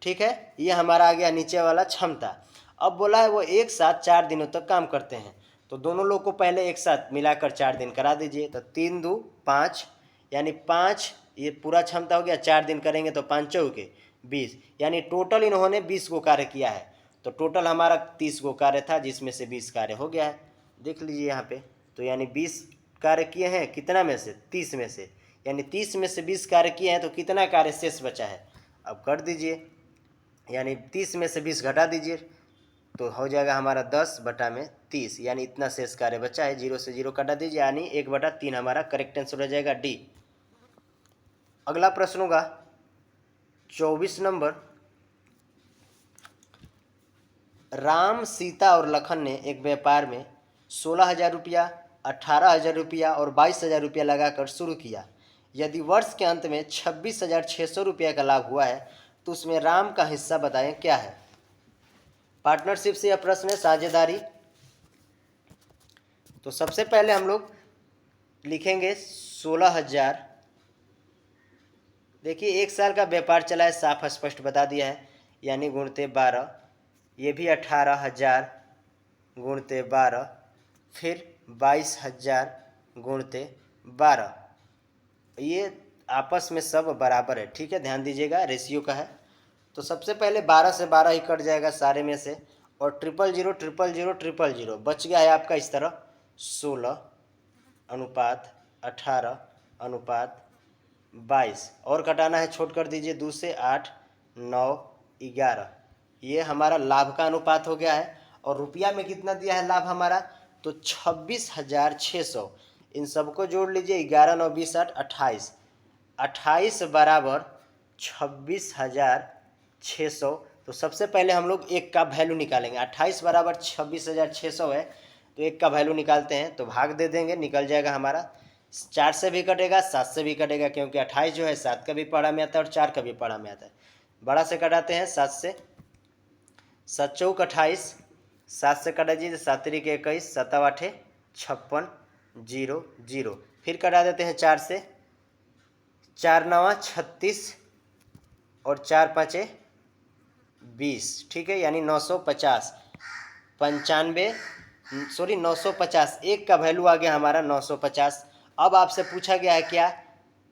S1: ठीक है, ये हमारा आ गया नीचे वाला क्षमता। अब बोला है वो एक साथ 4 दिनों तक काम करते हैं, तो दोनों लोग को पहले एक साथ मिलाकर 4 दिन करा दीजिए। तो 3 2 5 यानी 5, ये पूरा क्षमता हो गया। 4 दिन करेंगे तो 5 चौके 20, यानी टोटल इन्होंने 20 गो कार्य किया है। तो टोटल हमारा 30 गो कार्य था, जिसमें से 20 कार्य हो गया है। देख लीजिए यहाँ पे, तो यानी 20 कार्य किए हैं कितना में से, 30 में से, यानी 30 में से 20 कार्य किए हैं तो कितना कार्य शेष बचा है। अब कर दीजिए, यानी 30 में से 20 घटा दीजिए तो हो जाएगा हमारा 10/30, यानी इतना शेष कार्य बचा है। 0 से 0 काटा दीजिए, यानी 1/3 हमारा करेक्ट आंसर हो जाएगा डी। अगला प्रश्न होगा 24 नंबर। राम, सीता और लखन ने एक व्यापार में 16,000 रुपया, 18,000 रुपया और 22,000 रुपया लगाकर शुरू किया। यदि वर्ष के अंत में 26,600 रुपया का लाभ हुआ है तो उसमें राम का हिस्सा बताएं क्या है। पार्टनरशिप से यह प्रश्न है, साझेदारी। तो सबसे पहले हम लोग लिखेंगे 16,000। देखिए 1 साल का व्यापार चला है, साफ स्पष्ट बता दिया है, यानी गुणते 12। ये भी 18,000 गुणते 12, फिर 22,000 गुणते 12। ये आपस में सब बराबर है, ठीक है, ध्यान दीजिएगा, रेशियो का है। तो सबसे पहले 12 से 12 ही कट जाएगा सारे में से, और 000 000 000 बच गया है आपका इस तरह 16:18:22, और कटाना है, छोट कर दीजिए 2 से 8 9 11। ये हमारा लाभ का अनुपात हो गया है। और रुपया में कितना दिया है लाभ हमारा, तो 26,600। इन सबको जोड़ लीजिए, 11 9 20 8 28, 28 बराबर 26,600। तो सबसे पहले हम लोग एक का वैल्यू निकालेंगे। 28 बराबर 26,600 है, तो एक का वैल्यू निकालते हैं, तो भाग दे देंगे, निकल जाएगा हमारा। 4 से भी कटेगा, 7 से भी कटेगा, क्योंकि 28 जो है 7 का भी पढ़ा में आता है और 4 का भी पढ़ा में आता है। बड़ा से कटाते हैं 7 से, 7 चौक 28, 7 से कटा दीजिए, 7 3 के 21, 7 8 56 0 0। फिर कटा देते हैं 4 से, 4 9 36 और 4 5 20, ठीक है, यानी 950 950। एक का वैल्यू आ गया हमारा 950। अब आपसे पूछा गया है क्या,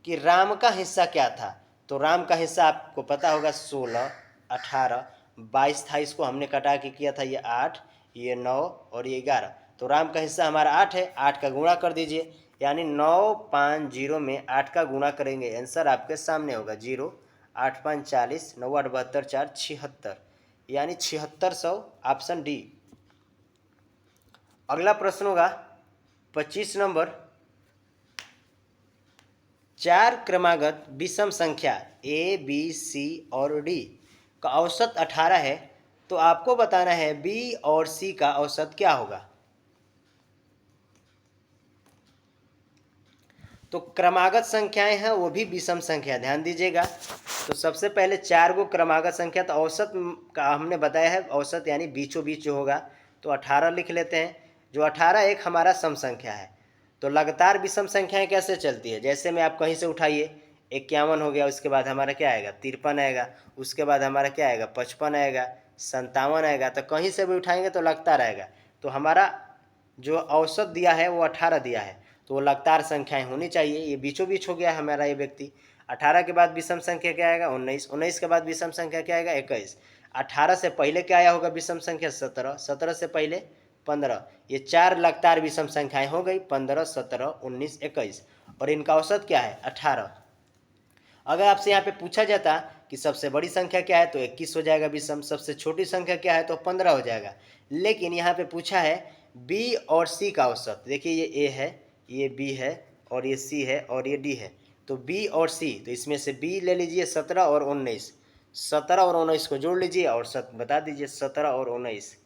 S1: कि राम का हिस्सा क्या था। तो राम का हिस्सा आपको पता होगा 16 18 22 था, इसको हमने कटा के किया था, ये 8 ये 9 और ये 11। तो राम का हिस्सा हमारा 8 है, 8 का गुणा कर दीजिए, यानी 950 में 8 का गुणा करेंगे, आंसर आपके सामने होगा 0 8 5 40 9 8 72 4 76, यानी 7600, ऑप्शन डी। अगला प्रश्न होगा 25 नंबर। 4 क्रमागत विषम संख्या ए बी सी और डी का औसत 18 है, तो आपको बताना है बी और सी का औसत क्या होगा। तो क्रमागत संख्याएं हैं, वो भी विषम संख्या, ध्यान दीजिएगा। तो सबसे पहले 4 गो क्रमागत संख्या, तो औसत का हमने बताया है, औसत यानी बीचों बीच जो होगा, तो 18 लिख लेते हैं। जो 18 एक हमारा सम संख्या है। तो लगातार विषम संख्याएं कैसे चलती है, जैसे में आप कहीं से उठाइए, 51 हो गया, उसके बाद हमारा क्या आएगा 53 आएगा, उसके बाद हमारा क्या आएगा 55 आएगा, 57 आएगा, तो कहीं से भी उठाएंगे तो लगता रहेगा। तो हमारा जो औसत दिया है वो 18 दिया है, तो वो लगातार संख्याएं होनी चाहिए। ये बीचों बीच हो गया है हमारा ये व्यक्ति। 18 के बाद विषम संख्या क्या आएगा 19, 19 के बाद विषम संख्या क्या आएगा 21, 18 से पहले क्या आया होगा विषम संख्या 17, 17 से पहले 15। ये 4 लगातार विषम संख्याएं हो गई, 15 17 19 21, और इनका औसत क्या है 18। अगर आपसे यहाँ पे पूछा जाता कि सबसे बड़ी संख्या क्या है, तो 21 हो जाएगा विषम, सबसे छोटी संख्या क्या है, तो 15 हो जाएगा। लेकिन यहाँ पे पूछा है बी और सी का औसत। देखिए ये ए है, ये बी है, और ये सी है, और ये डी है। तो बी और सी, तो इसमें से बी ले लीजिए 17 और 19, 17 और 19 को जोड़ लीजिए और बता दीजिए। 17 और 19,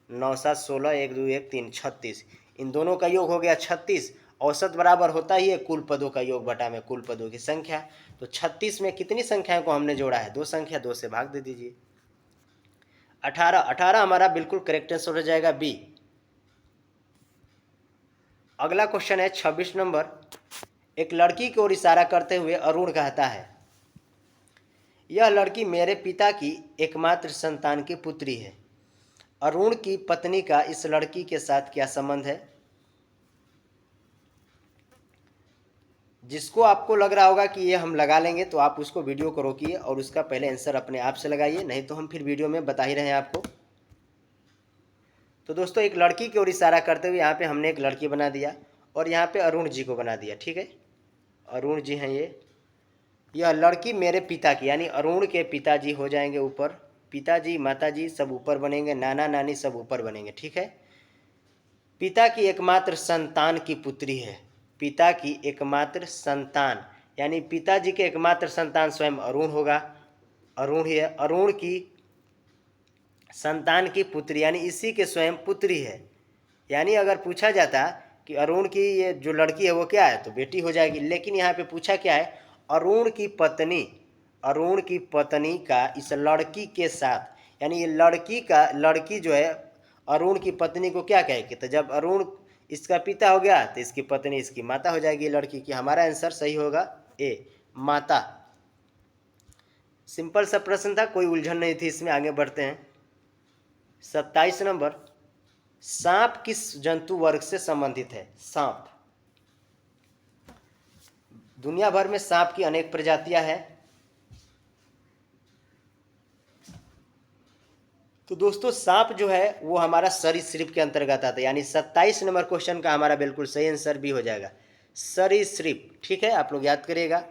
S1: 9 7 16, 1 2 1 3, 36। इन दोनों का योग हो गया 36। औसत बराबर होता ही है कुल पदों का योग बटा में कुल पदों की संख्या। तो 36 में कितनी संख्याओं को हमने जोड़ा है? 2 संख्या, 2 से भाग दे दीजिए। 18, 18 हमारा बिल्कुल करेक्ट आंसर हो जाएगा बी। अगला क्वेश्चन है 26 नंबर। एक लड़की की ओर इशारा करते हुए अरुण कहता है, यह लड़की मेरे पिता की एकमात्र संतान की पुत्री है। अरुण की पत्नी का इस लड़की के साथ क्या संबंध है? जिसको आपको लग रहा होगा कि ये हम लगा लेंगे तो आप उसको वीडियो को रोकिए और उसका पहले आंसर अपने आप से लगाइए, नहीं तो हम फिर वीडियो में बता ही रहे हैं आपको। तो दोस्तों एक लड़की की ओर इशारा करते हुए यहाँ पे हमने एक लड़की बना दिया और यहाँ पे अरुण जी को बना दिया। ठीक है, अरुण जी हैं ये। यह लड़की मेरे पिता की, यानी अरुण के पिताजी हो जाएंगे ऊपर, पिताजी माताजी सब ऊपर बनेंगे, नाना नानी सब ऊपर बनेंगे। ठीक है, पिता की एकमात्र संतान की पुत्री है। पिता की एकमात्र संतान, यानी पिताजी के एकमात्र संतान स्वयं अरुण होगा, अरुण ही है। अरुण की संतान की पुत्री, यानी इसी के स्वयं पुत्री है। यानी अगर पूछा जाता कि अरुण की ये जो लड़की है वो क्या है, तो बेटी हो जाएगी। लेकिन यहाँ पे पूछा क्या है? अरुण की पत्नी, अरुण की पत्नी का इस लड़की के साथ, यानी ये लड़की जो है अरुण की पत्नी को क्या कहेगी? तो जब अरुण इसका पिता हो गया तो इसकी पत्नी इसकी माता हो जाएगी लड़की की। हमारा आंसर सही होगा ए, माता। सिंपल सा प्रश्न था, कोई उलझन नहीं थी इसमें। आगे बढ़ते हैं 27 नंबर। सांप किस जंतु वर्ग से संबंधित है? सांप, दुनिया भर में सांप की अनेक प्रजातियां हैं। तो दोस्तों सांप जो है वो हमारा सरीसृप के अंतर्गत आता है, यानी 27 नंबर क्वेश्चन का हमारा बिल्कुल सही आंसर भी हो जाएगा सरीसृप। ठीक है, आप लोग याद करिएगा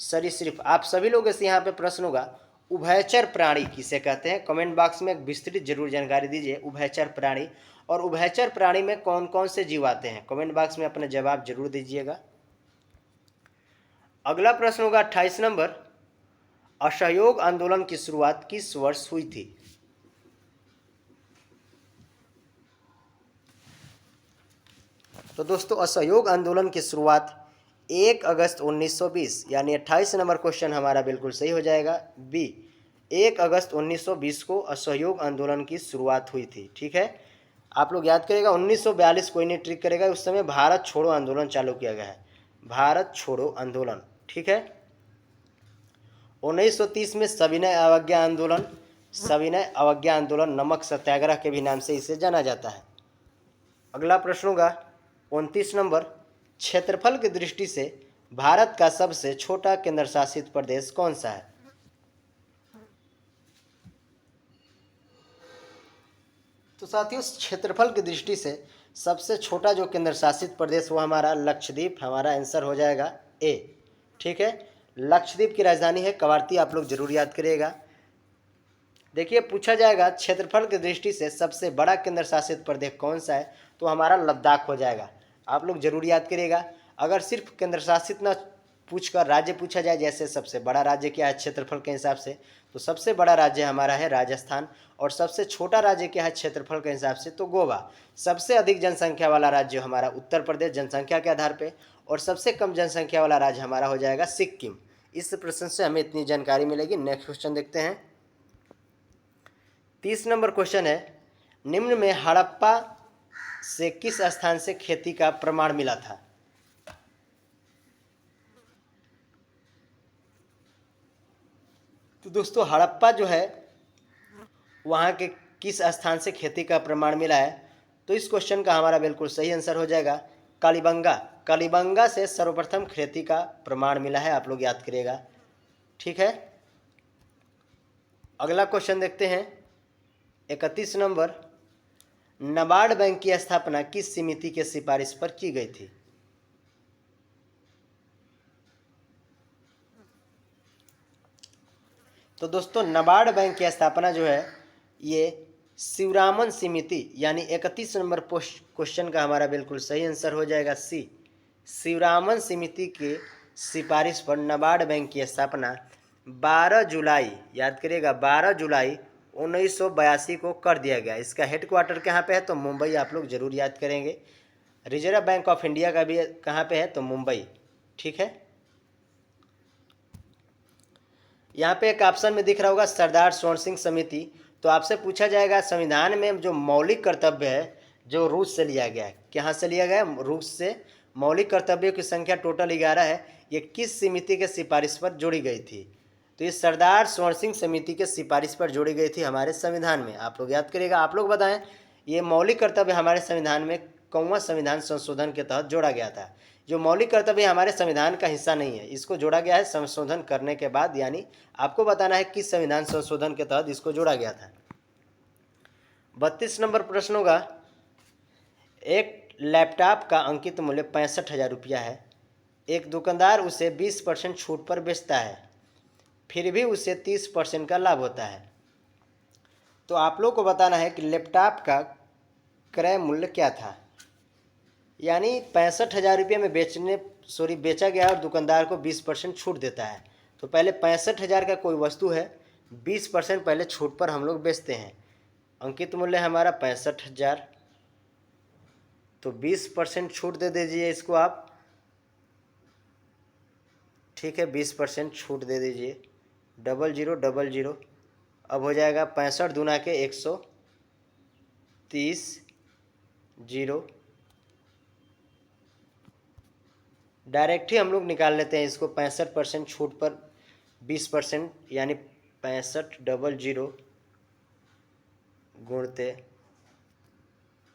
S1: सरीसृप। आप सभी लोगों से यहाँ पे प्रश्न होगा, उभयचर प्राणी किसे कहते हैं? कमेंट बॉक्स में विस्तृत जरूर जानकारी दीजिए उभयचर प्राणी। और उभयचर प्राणी में कौन कौन से जीव आते हैं? कमेंट बॉक्स में अपना जवाब जरूर दीजिएगा। अगला प्रश्न होगा 28 नंबर। असहयोग आंदोलन की शुरुआत किस वर्ष हुई थी? तो दोस्तों असहयोग आंदोलन की शुरुआत 1 अगस्त 1920, यानी 28 नंबर क्वेश्चन हमारा बिल्कुल सही हो जाएगा बी। 1 अगस्त 1920 को असहयोग आंदोलन की शुरुआत हुई थी। ठीक है, आप लोग याद करिएगा 1942 कोई नहीं ट्रिक करेगा, उस समय भारत छोड़ो आंदोलन चालू किया गया है, भारत छोड़ो आंदोलन। ठीक है, 1930 में सविनय अवज्ञा आंदोलन, सविनय अवज्ञा आंदोलन नमक सत्याग्रह के भी नाम से इसे जाना जाता है। अगला प्रश्न होगा 29 नंबर। क्षेत्रफल की दृष्टि से भारत का सबसे छोटा केंद्र शासित प्रदेश कौन सा है? तो साथियों क्षेत्रफल की दृष्टि से सबसे छोटा जो केंद्र शासित प्रदेश वो हमारा लक्षद्वीप, हमारा आंसर हो जाएगा ए। ठीक है, लक्षद्वीप की राजधानी है कवारती, आप लोग जरूर याद करिएगा। देखिए पूछा जाएगा क्षेत्रफल की दृष्टि से सबसे बड़ा केंद्र शासित प्रदेश कौन सा है, तो हमारा लद्दाख हो जाएगा। आप लोग जरूर याद करिएगा। अगर सिर्फ केंद्र शासित न पूछकर राज्य पूछा जाए, जैसे सबसे बड़ा राज्य क्या है क्षेत्रफल के हिसाब से, तो सबसे बड़ा राज्य हमारा है राजस्थान। और सबसे छोटा राज्य क्या है क्षेत्रफल के हिसाब से, तो गोवा। सबसे अधिक जनसंख्या वाला राज्य हमारा उत्तर प्रदेश जनसंख्या के आधार पर, और सबसे कम जनसंख्या वाला राज्य हमारा हो जाएगा सिक्किम। इस प्रश्न से हमें इतनी जानकारी मिलेगी। नेक्स्ट क्वेश्चन देखते हैं 30 नंबर क्वेश्चन है, निम्न में हड़प्पा से किस स्थान से खेती का प्रमाण मिला था? तो दोस्तों हड़प्पा जो है वहाँ के किस स्थान से खेती का प्रमाण मिला है, तो इस क्वेश्चन का हमारा बिल्कुल सही आंसर हो जाएगा कालीबंगा। कालीबंगा से सर्वप्रथम खेती का प्रमाण मिला है, आप लोग याद करिएगा। ठीक है, अगला क्वेश्चन देखते हैं 31 नंबर। नाबार्ड बैंक की स्थापना किस समिति के सिफारिश पर की गई थी? तो दोस्तों नाबार्ड बैंक की स्थापना जो है ये शिवरामन समिति, यानी 31 नंबर क्वेश्चन का हमारा बिल्कुल सही आंसर हो जाएगा सी। शिवरामन समिति के सिफारिश पर नाबार्ड बैंक की स्थापना 12 जुलाई, याद करिएगा 12 जुलाई 1982 को कर दिया गया। इसका हेडक्वार्टर कहाँ पे है? तो मुंबई, आप लोग जरूर याद करेंगे। रिजर्व बैंक ऑफ इंडिया का भी कहाँ पे है? तो मुंबई, ठीक है। यहाँ पे एक ऑप्शन में दिख रहा होगा सरदार स्वर्ण सिंह समिति। तो आपसे पूछा जाएगा संविधान में जो मौलिक कर्तव्य है जो रूस से लिया गया है, कहाँ से लिया गया है? रूस से। मौलिक कर्तव्यों की संख्या टोटल 11 है। ये किस समिति के सिफारिश पर जोड़ी गई थी? तो ये सरदार स्वर्ण सिंह समिति के सिफारिश पर जोड़ी गई थी हमारे संविधान में। आप लोग याद करिएगा। आप लोग बताएं ये मौलिक कर्तव्य हमारे संविधान में कौन संविधान संशोधन के तहत जोड़ा गया था? जो मौलिक कर्तव्य हमारे संविधान का हिस्सा नहीं है, इसको जोड़ा गया है संशोधन करने के बाद, यानी आपको बताना है किस संविधान संशोधन के तहत इसको जोड़ा गया था। 32 नंबर प्रश्न होगा, एक लैपटॉप का अंकित मूल्य 65,000 रुपया है। एक दुकानदार उसे 20% छूट पर बेचता है, फिर भी उसे 30% का लाभ होता है। तो आप लोग को बताना है कि लैपटॉप का क्रय मूल्य क्या था। यानी 65,000 रुपये में बेचा गया और दुकानदार को 20% छूट देता है। तो पहले 65,000 का कोई वस्तु है, 20% पहले छूट पर हम लोग बेचते हैं। अंकित मूल्य हमारा 65,000, तो 20% छूट दे दीजिए इसको आप, ठीक है। 20% छूट दे दीजिए, 0000। अब हो जाएगा 65 दूना के 130 जीरो। डायरेक्ट ही हम लोग निकाल लेते हैं इसको। 65% छूट पर 20%, यानी 6500 गुणते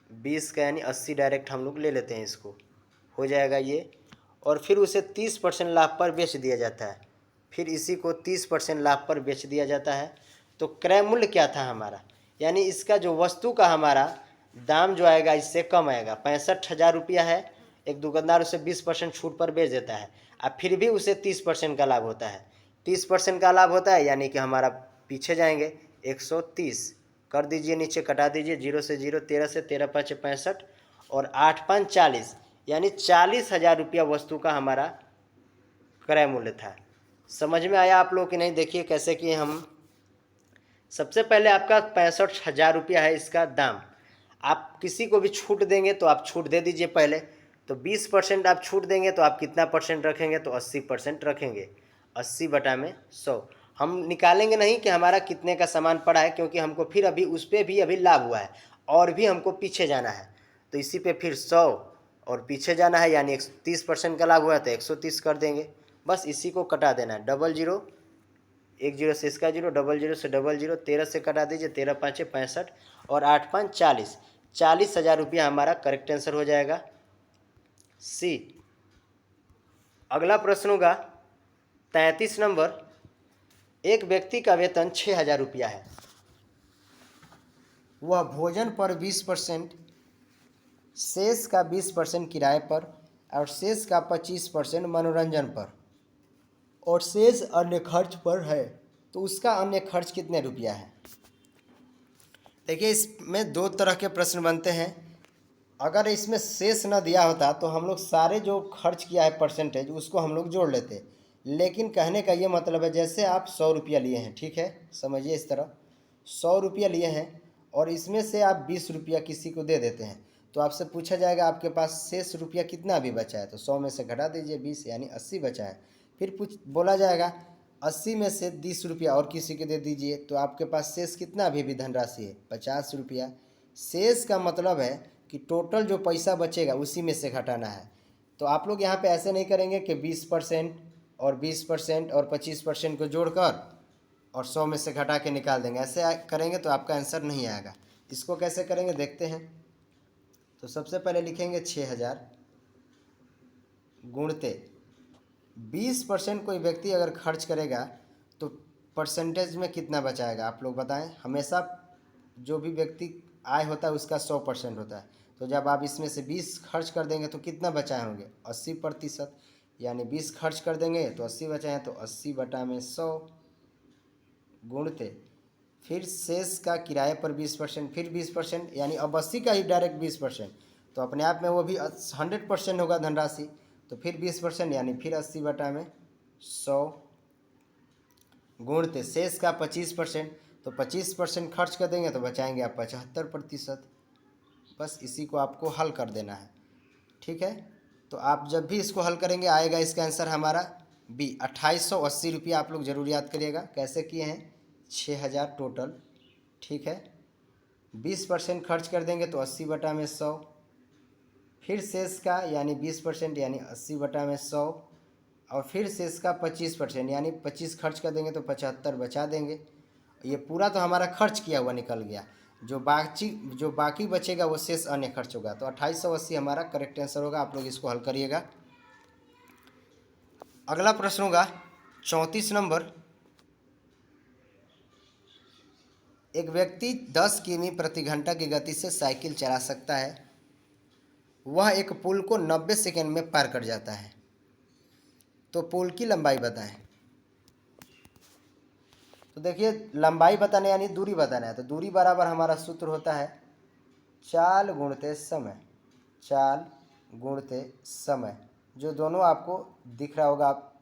S1: 20 का यानी 80 डायरेक्ट हम लोग ले लेते हैं इसको, हो जाएगा ये। और फिर उसे 30% लाभ पर बेच दिया जाता है। फिर इसी को 30% लाभ पर बेच दिया जाता है। तो क्रय मूल्य क्या था हमारा? यानी इसका जो वस्तु का हमारा दाम जो आएगा इससे कम आएगा। 65,000 रुपया है, एक दुकानदार उसे 20% छूट पर बेच देता है, अब फिर भी उसे 30% का लाभ होता है। 30% का लाभ होता है, यानी कि हमारा पीछे जाएंगे 130 कर दीजिए, नीचे कटा दीजिए, 0 से 0, 13 से 13 5 65 और 8 5 40, यानी 40,000 रुपया वस्तु का हमारा क्रय मूल्य था। समझ में आया आप लोग कि नहीं? देखिए कैसे किए हम। सबसे पहले आपका 65,000 रुपया है इसका दाम। आप किसी को भी छूट देंगे तो आप छूट दे दीजिए पहले। तो 20% आप छूट देंगे तो आप कितना परसेंट रखेंगे? तो 80% रखेंगे। 80 बटा में 100। हम निकालेंगे नहीं कि हमारा कितने का सामान पड़ा है, क्योंकि हमको फिर अभी उस पर भी अभी लाभ हुआ है और भी हमको पीछे जाना है। तो इसी पे फिर 100 और पीछे जाना है, यानी 30% का लाभ हुआ है तो 130 कर देंगे। बस इसी को कटा देना है। 00, 10 से इसका 0, 00 से 00, 13 से कटा दीजिए, 13 5 65 और 8 5 40। 40,000 रुपया हमारा करेक्ट आंसर हो जाएगा सी। अगला प्रश्न होगा 33 नंबर, एक व्यक्ति का वेतन 6,000 रुपया है। वह भोजन पर 20%, शेष का 20% किराए पर और शेष का 25% मनोरंजन पर और शेष अन्य खर्च पर है। तो उसका अन्य खर्च कितने रुपया है? देखिए इसमें दो तरह के प्रश्न बनते हैं। अगर इसमें शेष न दिया होता तो हम लोग सारे जो खर्च किया है परसेंटेज उसको हम लोग जोड़ लेते। लेकिन कहने का ये मतलब है, जैसे आप 100 रुपया लिए हैं, ठीक है, समझिए इस तरह 100 रुपया लिए हैं और इसमें से आप 20 रुपया किसी को दे देते हैं, तो आपसे पूछा जाएगा आपके पास शेष रुपया कितना अभी बचा है। तो 100 में से घटा दीजिए 20, यानी 80 बचा है। फिर बोला जाएगा 80 में से 20 रुपया और किसी को दे दीजिए, तो आपके पास शेष कितना अभी भी धनराशि है? 50 रुपया। शेष का मतलब है कि टोटल जो पैसा बचेगा उसी में से घटाना है। तो आप लोग यहाँ पे ऐसे नहीं करेंगे कि 20% और 20% और 25% को जोड़कर और 100 में से घटा के निकाल देंगे। ऐसे करेंगे तो आपका आंसर नहीं आएगा। इसको कैसे करेंगे देखते हैं। तो सबसे पहले लिखेंगे 6,000 गुणते 20% कोई व्यक्ति अगर खर्च करेगा तो परसेंटेज में कितना बचाएगा? आप लोग बताएं। हमेशा जो भी व्यक्ति आय होता है उसका 100% होता है। तो जब आप इसमें से 20 खर्च कर देंगे तो कितना बचाए होंगे? 80%, यानी 20 खर्च कर देंगे तो 80 बचाए, तो 80 बटा में 100 गुणते फिर शेष का किराए पर 20%, फिर 20%, यानी अब 80 का ही डायरेक्ट 20%, तो अपने आप में वो भी 100% होगा धनराशि। तो फिर 20%, यानी फिर 80 बटा में 100 गुणते शेष का 25%, तो 25% खर्च कर देंगे तो बचाएंगे आप 75%। बस इसी को आपको हल कर देना है, ठीक है। तो आप जब भी इसको हल करेंगे आएगा इसका आंसर हमारा बी 2880 रुपया। आप लोग ज़रूर याद करिएगा कैसे किए हैं, 6000 टोटल, ठीक है। 20% खर्च कर देंगे तो 80/100, फिर शेष का यानी 20% यानी 80/100, और फिर शेष का 25% यानी 25 खर्च कर देंगे तो 75 बचा देंगे। ये पूरा तो हमारा खर्च किया हुआ निकल गया, जो बाकी बचेगा वो शेष अन्य खर्च होगा। तो 2880 हमारा करेक्ट आंसर होगा। आप लोग इसको हल करिएगा। अगला प्रश्न होगा 34 नंबर। एक व्यक्ति 10 किमी प्रति घंटा की गति से साइकिल चला सकता है। वह एक पुल को 90 सेकंड में पार कर जाता है, तो पुल की लंबाई बताएं। तो देखिए लंबाई बताने यानी दूरी बताना है, तो दूरी बराबर हमारा सूत्र होता है चाल गुणते समय। चाल गुणते समय, जो दोनों आपको दिख रहा होगा आप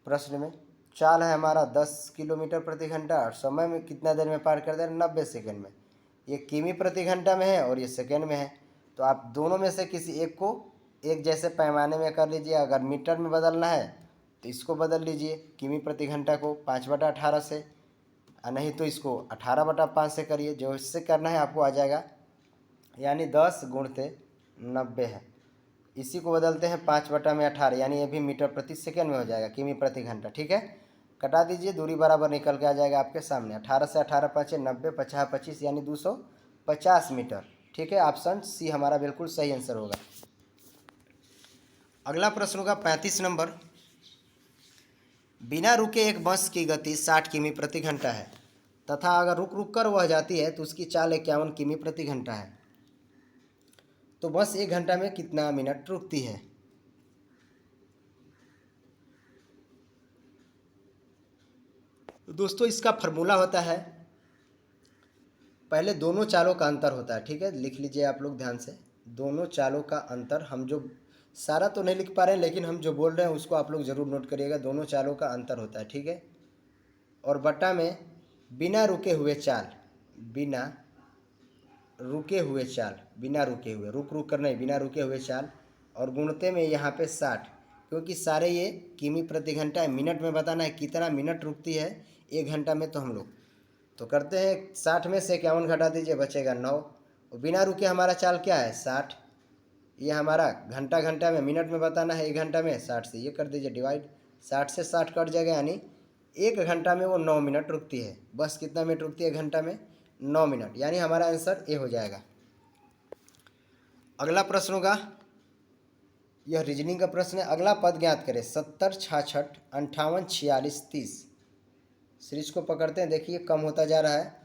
S1: प्रश्न में। चाल है हमारा 10 किलोमीटर प्रति घंटा और समय में कितना देर में पार कर दे रहे हैं, 90 सेकंड में। ये किमी प्रति घंटा में है और ये सेकंड में है, तो आप दोनों में से किसी एक को एक जैसे पैमाने में कर लीजिए। अगर मीटर में बदलना है तो इसको बदल लीजिए, किमी प्रति घंटा को 5/18 से, और नहीं तो इसको 18/5 से करिए। जो इससे करना है आपको आ जाएगा, यानी 10 गुणते 90 है। इसी को बदलते हैं 5/18 यानी ये भी मीटर प्रति सेकंड में हो जाएगा, किमी प्रति घंटा, ठीक है। कटा दीजिए, दूरी बराबर निकल के आ जाएगा आपके सामने। 18 से 18 5 90, 50 25 यानी 250 मीटर, ठीक है। ऑप्शन सी हमारा बिल्कुल सही आंसर होगा। अगला प्रश्न होगा 35 नंबर। बिना रुके एक बस की गति 60 किमी प्रति घंटा है तथा अगर रुक रुक कर वह जाती है तो उसकी चाल 51 किमी प्रति घंटा है, तो बस 1 घंटा में कितना मिनट रुकती है। तो दोस्तों इसका फार्मूला होता है, पहले दोनों चालों का अंतर होता है, ठीक है। लिख लीजिए आप लोग ध्यान से, दोनों चालों का अंतर। हम जो सारा तो नहीं लिख पा रहे हैं लेकिन हम जो बोल रहे हैं उसको आप लोग ज़रूर नोट करिएगा। दोनों चालों का अंतर होता है, ठीक है। और बटा में बिना रुके हुए चाल, बिना रुके हुए चाल, बिना रुके हुए, रुक रुक कर नहीं, बिना रुके हुए चाल, और गुणते में यहाँ पे 60, क्योंकि सारे ये किमी प्रति घंटा है। मिनट में बताना है कितना मिनट रुकती है 1 घंटा में, तो हम लोग तो करते हैं 60 में से 51 घटा दीजिए, बचेगा 9। और बिना रुके हमारा चाल क्या है 60, ये हमारा घंटा घंटा में, मिनट में बताना है 1 घंटा में, 60 से ये कर दीजिए डिवाइड, 60 से 60 कट जाएगा, यानी 1 घंटा में वो 9 मिनट रुकती है। बस कितना मिनट रुकती है 1 घंटा में, 9 मिनट, यानी हमारा आंसर ए हो जाएगा। अगला प्रश्न होगा, यह रीजनिंग का प्रश्न है। अगला पद ज्ञात करें। 70 66 58 46 30। सीरीज को पकड़ते हैं, देखिए कम होता जा रहा है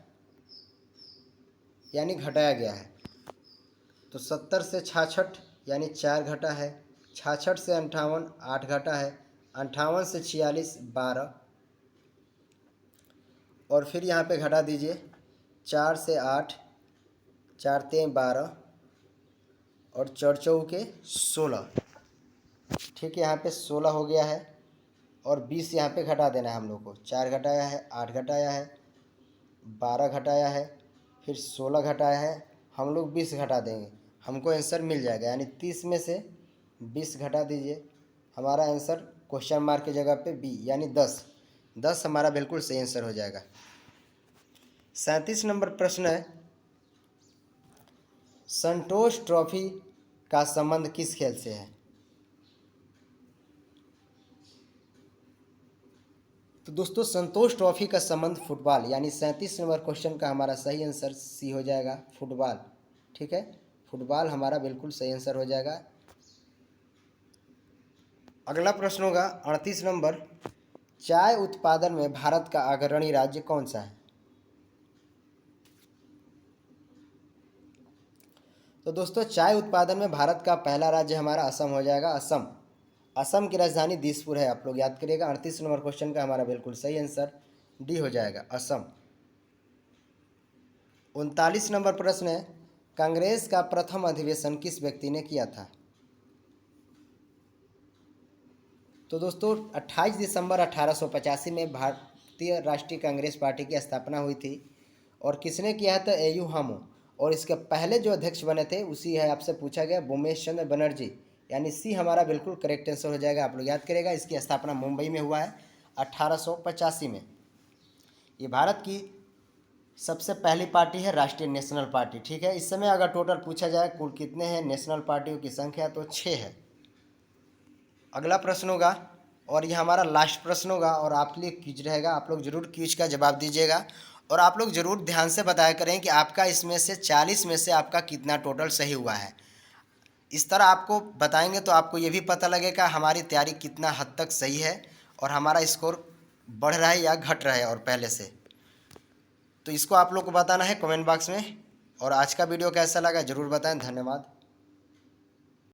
S1: यानी घटाया गया है। तो 70 से 66 यानी 4 घटा है, 66 से 58 8 घटा है, 58 से 46 12, और फिर यहाँ पे घटा दीजिए 4 से 8, 4 3 12, और 4 चौके 16, ठीक है। यहाँ पे 16 हो गया है, और 20 यहाँ पे घटा देना है हम लोग को। 4 घटाया है, 8 घटाया है, 12 घटाया है, फिर 16 घटाया है, हम लोग 20 घटा देंगे, हमको आंसर मिल जाएगा। यानी 30 में से 20 घटा दीजिए, हमारा आंसर क्वेश्चन मार्क की जगह पे बी यानी 10। 10 हमारा बिल्कुल सही आंसर हो जाएगा। 37 नंबर प्रश्न है, संतोष ट्रॉफी का संबंध किस खेल से है। तो दोस्तों संतोष ट्रॉफी का संबंध फुटबॉल, यानी 37 नंबर क्वेश्चन का हमारा सही आंसर सी हो जाएगा, फुटबॉल, ठीक है। फुटबॉल हमारा बिल्कुल सही आंसर हो जाएगा। अगला प्रश्न होगा 38 नंबर। चाय उत्पादन में भारत का अग्रणी राज्य कौन सा है। तो दोस्तों चाय उत्पादन में भारत का पहला राज्य हमारा असम हो जाएगा, असम। असम की राजधानी दिसपुर है, आप लोग याद करिएगा। 38 नंबर क्वेश्चन का हमारा बिल्कुल सही आंसर डी हो जाएगा, असम। 39 नंबर प्रश्न है, कांग्रेस का प्रथम अधिवेशन किस व्यक्ति ने किया था। तो दोस्तों 28 दिसंबर 1885 में भारतीय राष्ट्रीय कांग्रेस पार्टी की स्थापना हुई थी। और किसने किया है? तो एयू हामो। और इसके पहले जो अध्यक्ष बने थे उसी है, आपसे पूछा गया, भूमेश चंद्र बनर्जी, यानी सी हमारा बिल्कुल करेक्ट आंसर हो जाएगा। आप लोग याद करेगा, इसकी स्थापना मुंबई में हुआ है 1885 में। ये भारत की सबसे पहली पार्टी है राष्ट्रीय नेशनल पार्टी। ठीक है, इस समय अगर टोटल पूछा जाए कुल कितने हैं नेशनल पार्टियों की संख्या, तो 6 है। अगला प्रश्न होगा और ये हमारा लास्ट प्रश्न होगा और आपके लिए क्विज रहेगा। आप लोग जरूर क्विज का जवाब दीजिएगा और आप लोग जरूर ध्यान से बताया करें कि आपका इसमें से 40 में से आपका कितना टोटल सही हुआ है। इस तरह आपको बताएंगे तो आपको ये भी पता लगेगा हमारी तैयारी कितना हद तक सही है और हमारा स्कोर बढ़ रहा है या घट रहा है और पहले से। तो इसको आप लोग को बताना है कमेंट बॉक्स में। और आज का वीडियो कैसा लगा ज़रूर बताएं। धन्यवाद।